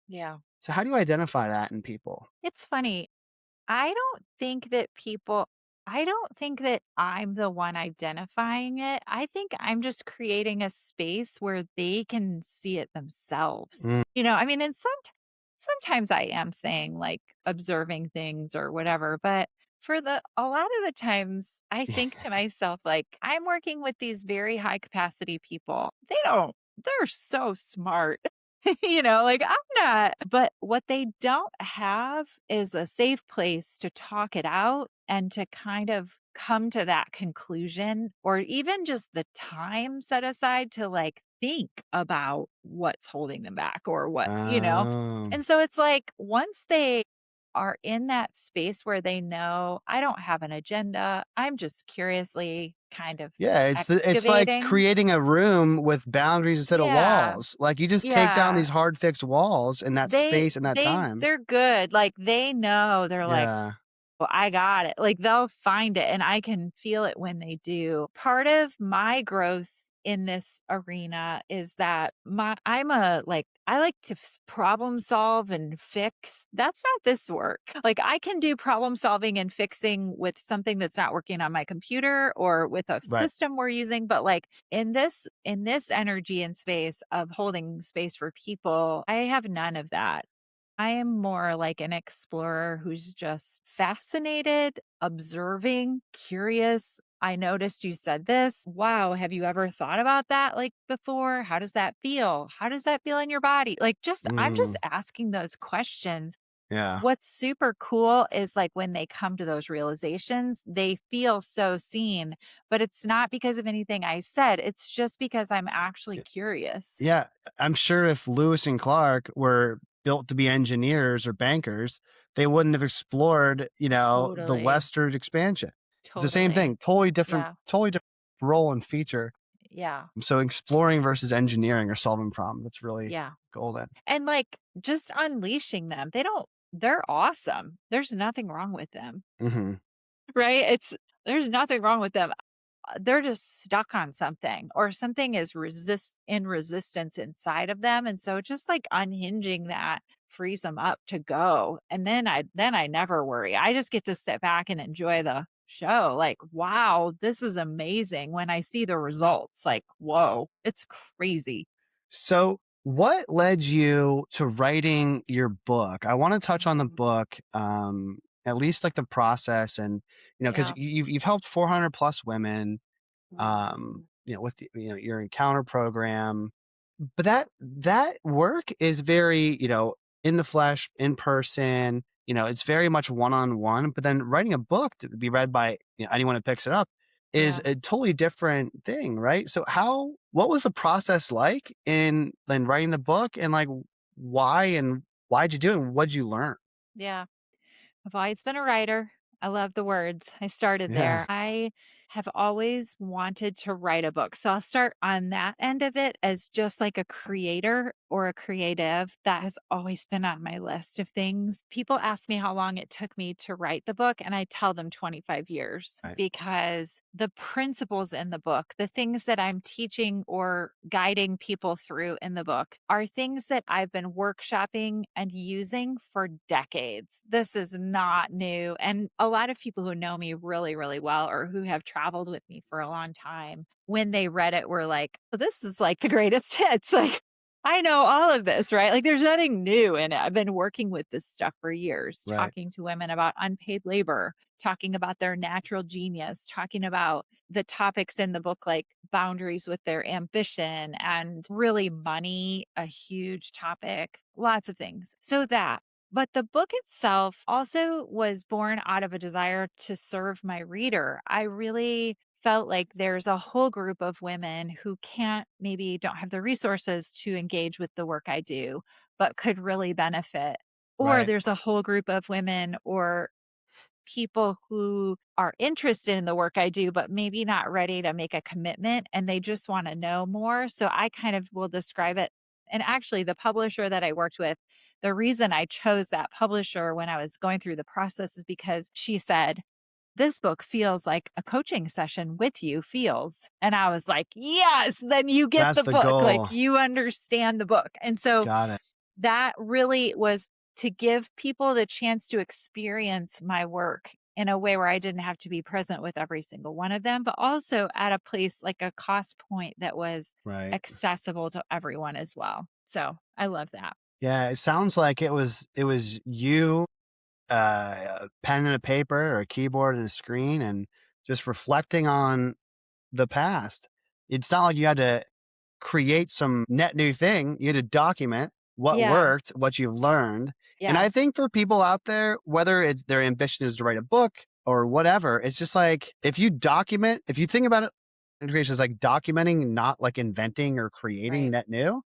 S2: Yeah.
S1: So how do you identify that in people?
S2: It's funny. I don't think that people I don't think that I'm the one identifying it. I think I'm just creating a space where they can see it themselves.
S1: Mm,
S2: I mean, and sometimes I am saying like observing things or whatever, but for the a lot of the times I think to myself like I'm working with these very high capacity people. They're so smart. Like I'm not, but what they don't have is a safe place to talk it out and to kind of come to that conclusion or even just the time set aside to like think about what's holding them back or what.
S1: oh,
S2: And so it's like once they are in that space where they know I don't have an agenda, I'm just curiously kind of
S1: yeah, it's like
S2: excavating.
S1: creating a room with boundaries instead of
S2: Yeah.
S1: walls. Like you just take down
S2: Yeah.
S1: these hard fixed walls in that
S2: They
S1: space and that
S2: they
S1: time.
S2: they're good, like, they know, they're like,
S1: Yeah.
S2: "Well, I got it." Like, they'll find it, and I can feel it when they do. Part of my growth in this arena is that I like to problem solve and fix. That's not this work. Like, I can do problem solving and fixing with something that's not working on my computer or with a
S1: Right.
S2: system we're using, but, like, in this energy and space of holding space for people, I have none of that. I am more like an explorer who's just fascinated, observing, curious. I noticed you said this. Wow, have you ever thought about that like before? How does that feel? How does that feel in your body? Like I'm just
S1: Mm.
S2: asking those questions
S1: Yeah.
S2: What's super cool is like when they come to those realizations, they feel so seen, but it's not because of anything I said. It's just because I'm actually curious.
S1: Yeah, I'm sure if Lewis and Clark were built to be engineers or bankers, they wouldn't have explored, the
S2: Totally.
S1: western expansion. It's the same
S2: Totally.
S1: thing,
S2: Yeah.
S1: totally different role and feature.
S2: Yeah.
S1: So exploring versus engineering or solving problems, that's really
S2: Yeah.
S1: golden.
S2: And like just unleashing them. They're awesome. There's nothing wrong with them.
S1: Mhm.
S2: Right? There's nothing wrong with them. They're just stuck on something or something is resistance inside of them, and so just like unhinging that frees them up to go, and then I never worry. I just get to sit back and enjoy the show. Like, wow, this is amazing when I see the results. Like, whoa, it's crazy.
S1: So, what led you to writing your book? I wanna touch on the
S2: Mhm.
S1: book, at least, like, the process and, because
S2: Yeah.
S1: you've helped 400 plus women,
S2: Mhm.
S1: with your encounter program. But that work is very, in the flesh, in person, it's very much one-on-one, but then writing a book to be read by, anyone who picks it up is
S2: Yeah.
S1: a totally different thing, right? So what was the process like in writing the book and like why and why'd you do it and what'd you learn?
S2: Yeah. I've always been a writer. I love the words. I started
S1: Yeah,
S2: there. I have always wanted to write a book. So I'll start on that end of it as just like a creator or a creative. That has always been on my list of things. People ask me how long it took me to write the book, and I tell them 25 years
S1: right,
S2: because the principles in the book, the things that I'm teaching or guiding people through in the book, are things that I've been workshopping and using for decades. This is not new. And a lot of people who know me really, really well or who have traveled with me for a long time, when they read it, were like, well, this is like the greatest hits. Like, I know all of this, right? Like, there's nothing new in it. I've been working with this stuff for years,
S1: right,
S2: talking to women about unpaid labor, talking about their natural genius, talking about the topics in the book, like boundaries with their ambition and really money, a huge topic, lots of things. So that. But the book itself also was born out of a desire to serve my reader. I really felt like there's a whole group of women who can't, maybe don't have the resources to engage with the work I do, but could really benefit. Or
S1: right.
S2: there's a whole group of women or people who are interested in the work I do, but maybe not ready to make a commitment and they just want to know more. So I kind of will describe it. And actually, the publisher that I worked with, the reason I chose that publisher when I was going through the process is because she said, this book feels like a coaching session with you feels. And I was like, yes, then you get
S1: That's
S2: the
S1: the
S2: book. Like
S1: goal.
S2: you understand the book. And so
S1: Got it.
S2: that really was to give people the chance to experience my work in a way where I didn't have to be present with every single one of them, but also at a place like a cost point that was
S1: Right.
S2: accessible to everyone as well. So I love that.
S1: Yeah, it sounds like it was you, a pen and a paper or a keyboard and a screen and just reflecting on the past. It's not like you had to create some net new thing. You had to document what
S2: Yeah.
S1: worked, what you've learned. And
S2: Yeah.
S1: I think for people out there, whether it's their ambition is to write a book or whatever, it's just like if you think about it, integration is like documenting, not like inventing or creating
S2: Right.
S1: net new,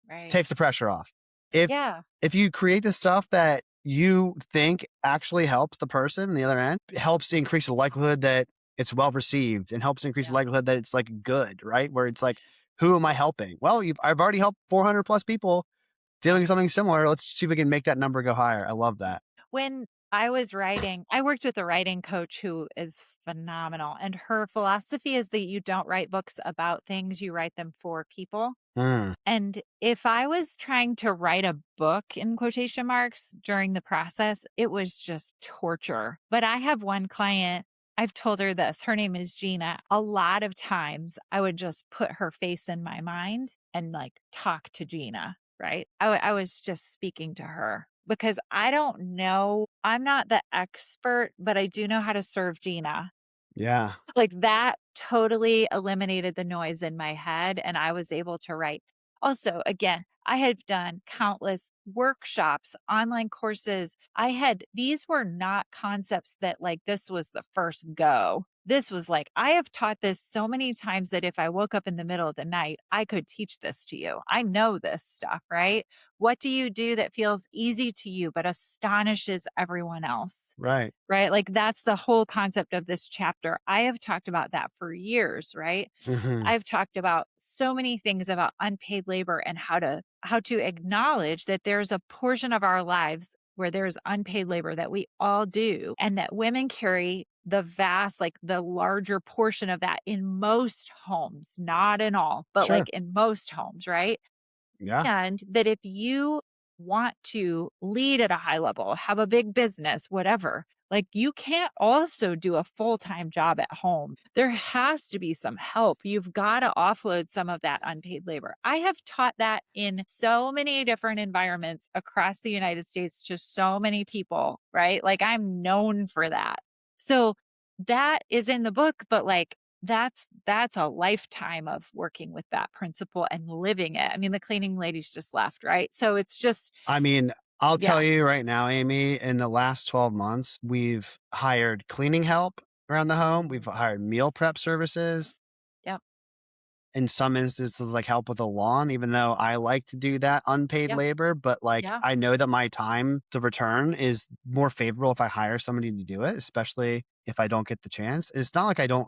S2: Right.
S1: takes the pressure off. If
S2: Yeah.
S1: if you create the stuff that you think actually helps the person on the other end, it helps to increase the likelihood that it's well received and helps increase the
S2: Yeah.
S1: likelihood that it's like good, right? Where it's like, who am I helping? Well, I've already helped 400 plus people
S2: Yeah.
S1: doing something similar. Let's see if we can make that number go higher. I love that.
S2: When I was writing, I worked with a writing coach who is phenomenal. And her philosophy is that you don't write books about things, you write them for people.
S1: Mm,
S2: And if I was trying to write a book in quotation marks during the process, it was just torture. But I have one client, I've told her this. Her name is Gina. A lot of times I would just put her face in my mind and like talk to Gina, right? I was just speaking to her because I don't know. I'm not the expert, but I do know how to serve Gina.
S1: yeah.
S2: Like that totally eliminated the noise in my head and I was able to write. Also, again, I have done countless workshops, online courses. These were not concepts that like this was the first go. This was like, I have taught this so many times that if I woke up in the middle of the night, I could teach this to you. I know this stuff, right? What do you do that feels easy to you but astonishes everyone else?
S1: Right.
S2: Right? Like that's the whole concept of this chapter. I have talked about that for years, right?
S1: Hmm.
S2: I've talked about so many things about unpaid labor and how to acknowledge that there's a portion of our lives where there's unpaid labor that we all do and that women carry the vast like the larger portion of that in most homes, not in all, but
S1: Sure.
S2: like in most homes, right?
S1: Yeah.
S2: And that if you want to lead at a high level, have a big business, whatever, like you can't also do a full time job at home. There has to be some help. You've got to offload some of that unpaid labor. I have taught that in so many different environments across the United States to so many people, right? Like I'm known for that. So that is in the book, but like that's a lifetime of working with that principle and living it. I mean, the cleaning ladies just left, right? So it's just
S1: I mean, I'll tell
S2: yeah.
S1: you right now, Amy, in the last 12 months, we've hired cleaning help around the home. We've
S2: Mhm.
S1: hired meal prep services.
S2: Yep.
S1: In some instances, like help with the lawn, even though I like to do that unpaid
S2: Yeah.
S1: labor, but like
S2: Yeah.
S1: I know that my time, the return is more favorable if I hire somebody to do it, especially if I don't get the chance. It's not like I don't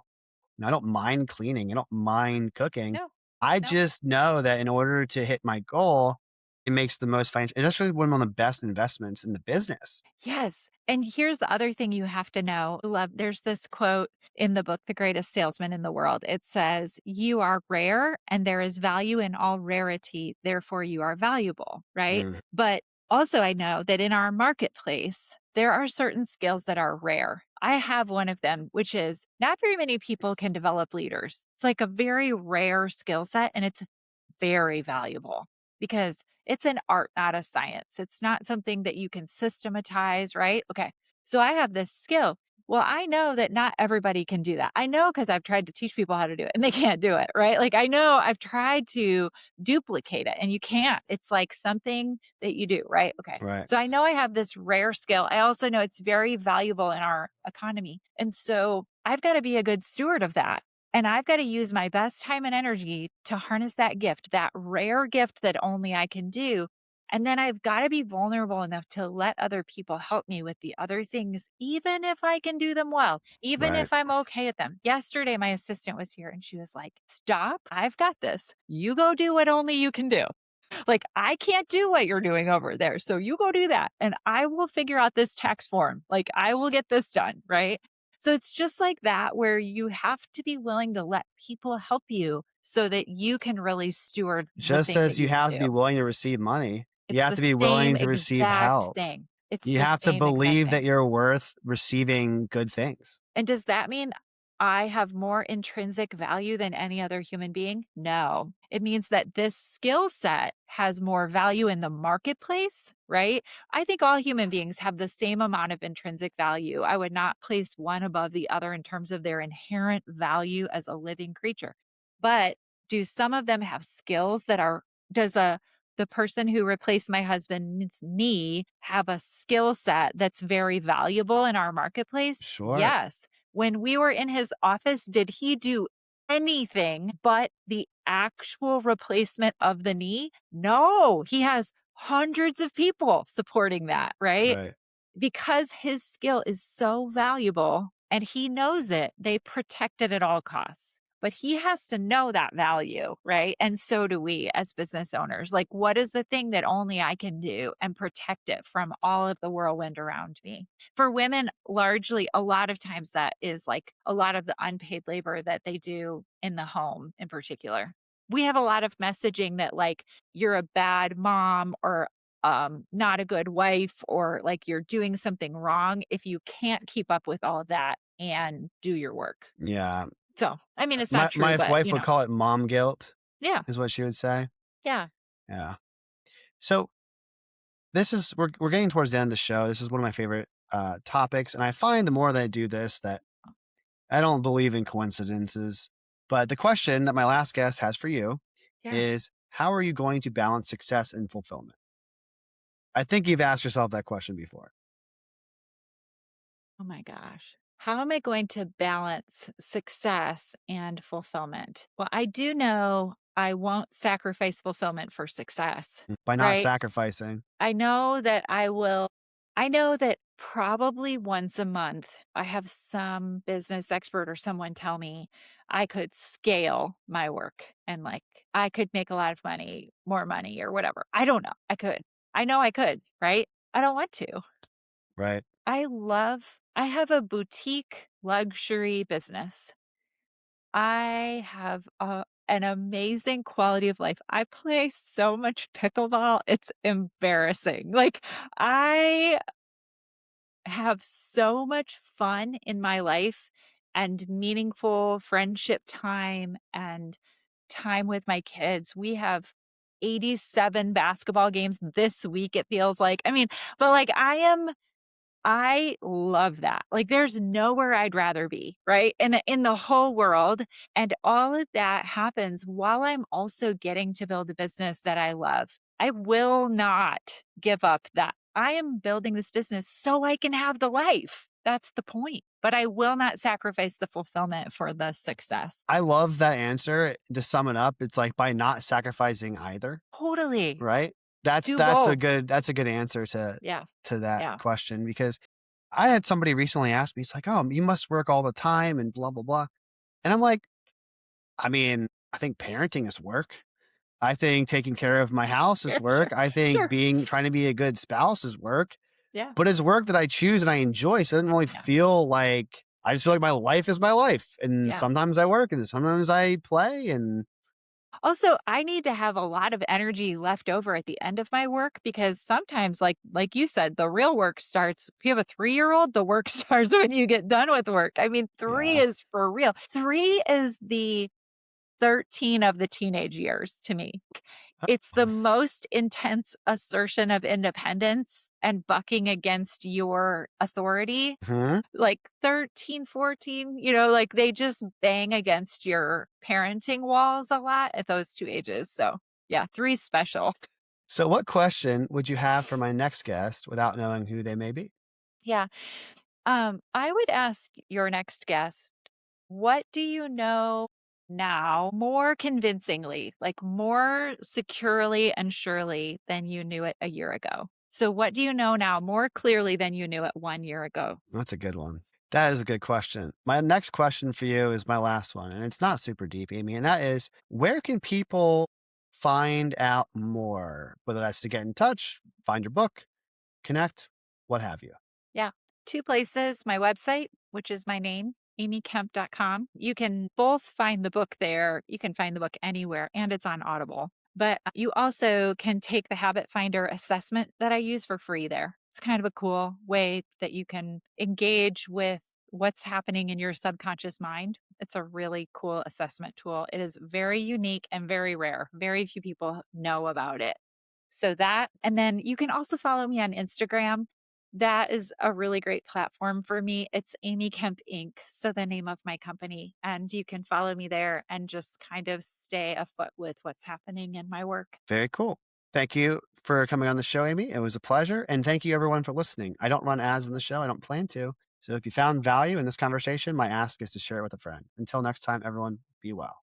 S1: mind cleaning. I don't mind cooking.
S2: No.
S1: I
S2: No.
S1: just know that in order to hit my goal, it makes the most financial. It's actually one of the best investments in the business.
S2: Yes. And here's the other thing you have to know. There's this quote in the book, The Greatest Salesman in the World. It says, "You are rare and there is value in all rarity. Therefore, you are valuable." Right.
S1: Mm,
S2: But also, I know that in our marketplace, there are certain skills that are rare. I have one of them, which is not very many people can develop leaders. It's like a very rare skill set and it's very valuable because it's an art, not a science. It's not something that you can systematize, right? Okay. So I have this skill. Well, I know that not everybody can do that. I know because I've tried to teach people how to do it and they can't do it, right? Like I know I've tried to duplicate it and you can't. It's like something that you do, right? Okay.
S1: right.
S2: So I know I have this rare skill. I also know it's very valuable in our economy. And so I've got to be a good steward of that. And I've got to use my best time and energy to harness that gift, that rare gift that only I can do. And then I've got to be vulnerable enough to let other people help me with the other things, even if I can do them well, even
S1: Right.
S2: if I'm okay at them. Yesterday, my assistant was here and she was like, "Stop. I've got this. You go do what only you can do." Like, I can't do what you're doing over there. So you go do that and I will figure out this tax form. Like, I will get this done. Right. So it's just like that, where you have to be willing to let people help you so that you can really steward the
S1: Just
S2: thing that
S1: as you
S2: you can
S1: have to
S2: do.
S1: be willing to receive money, you
S2: It's
S1: have
S2: the
S1: to be
S2: same
S1: willing to receive
S2: exact
S1: help.
S2: thing. It's
S1: You
S2: the
S1: have to
S2: same exact
S1: believe that
S2: thing.
S1: you're worth receiving good things.
S2: And does that mean I have more intrinsic value than any other human being? No. It means that this skill set has more value in the marketplace, right? I think all human beings have the same amount of intrinsic value. I would not place one above the other in terms of their inherent value as a living creature. But do some of them have skills that are, does the person who replaced my husband's knee have a skill set that's very valuable in our marketplace?
S1: Sure.
S2: Yes. When we were in his office, did he do anything but the actual replacement of the knee? No, he has hundreds of people supporting that, right?
S1: Right.
S2: Because his skill is so valuable and he knows it, they protect it at all costs. But he has to know that value, right? And so do we as business owners. Like, what is the thing that only I can do and protect it from all of the whirlwind around me? For women, largely, a lot of times that is like a lot of the unpaid labor that they do in the home in particular. We have a lot of messaging that, like, you're a bad mom or not a good wife or like you're doing something wrong if you can't keep up with all of that and do your work.
S1: Yeah.
S2: So, I mean, it's not true,
S1: My
S2: but
S1: wife would call it mom guilt,
S2: yeah,
S1: is what she would say.
S2: yeah,
S1: Yeah. So this is we're getting towards the end of the show. This is one of my favorite topics, and I find the more that I do this that I don't believe in coincidences. But the question that my last guest has for you
S2: yeah.
S1: is how are you going to balance success and fulfillment? I think you've asked yourself that question before.
S2: Oh my gosh. How am I going to balance success and fulfillment? Well, I do know I won't sacrifice fulfillment for success,
S1: By not
S2: right?
S1: sacrificing.
S2: I know that I will. I know that probably once a month, I have some business expert or someone tell me I could scale my work and like I could make a lot of money, more money, or whatever. I don't know. I could. I know I could, right? I don't want to.
S1: Right.
S2: I have a boutique luxury business. I have an amazing quality of life. I play so much pickleball. It's embarrassing. Like, I have so much fun in my life and meaningful friendship time and time with my kids. We have 87 basketball games this week, it feels like. I mean, but like, I love that. Like there's nowhere I'd rather be, right? In the whole world. And all of that happens while I'm also getting to build a business that I love. I will not give up that. I am building this business so I can have the life. That's the point. But I will not sacrifice the fulfillment for the success.
S1: I love that answer. To sum it up, it's like by not sacrificing either,
S2: Totally.
S1: right? That's
S2: Do
S1: that's a
S2: both.
S1: good that's a good answer
S2: Yeah.
S1: to that
S2: Yeah.
S1: question because I had somebody recently ask me, it's like, "Oh, you must work all the time and blah blah blah." And I'm like, I mean, I think parenting is work. I think taking care of my house is
S2: Sure. Sure.
S1: work. I think
S2: Sure.
S1: being trying to be a good spouse is work.
S2: Yeah.
S1: But it's work that I choose and I enjoy, so it doesn't really
S2: Yeah.
S1: feel like I just feel like my life is my life, and
S2: Yeah.
S1: sometimes I work and sometimes I play, and
S2: Also, I need to have a lot of energy left over at the end of my work because sometimes like you said, the real work starts if you have a 3-year-old, the work starts when you get done with work. I mean, 3
S1: yeah.
S2: is for real. 3 is the 13 of the teenage years to me. It's the most intense assertion of independence and bucking against your authority
S1: Mhm.
S2: like 13, 14, like they just bang against your parenting walls a lot at those 2 ages. So, yeah, 3 special.
S1: So what question would you have for my next guest without knowing who they may be?
S2: Yeah. I would ask your next guest, what do you know now more convincingly, like more securely and surely than you knew it a year ago? So, what do you know now more clearly than you knew it 1 year ago?
S1: That's a good one. That is a good question. My next question for you is my last one, and it's not super deep, Amy, and that is, where can people find out more? Whether that's to get in touch, find your book, connect, what have you.
S2: Yeah. 2 places, my website, which is my name, amykemp.com. You can both find the book there. You can find the book anywhere, and it's on Audible. But you also can take the Habit Finder assessment that I use for free there. It's kind of a cool way that you can engage with what's happening in your subconscious mind. It's a really cool assessment tool. It is very unique and very rare. Very few people know about it. So that, and then you can also follow me on Instagram. That is a really great platform for me. It's Amy Kemp Inc. So the name of my company. And you can follow me there and just kind of stay afoot with what's happening in my work.
S1: Very cool. Thank you for coming on the show, Amy. It was a pleasure. And thank you, everyone, for listening. I don't run ads in the show, I don't plan to. So if you found value in this conversation, my ask is to share it with a friend. Until next time, everyone, be well.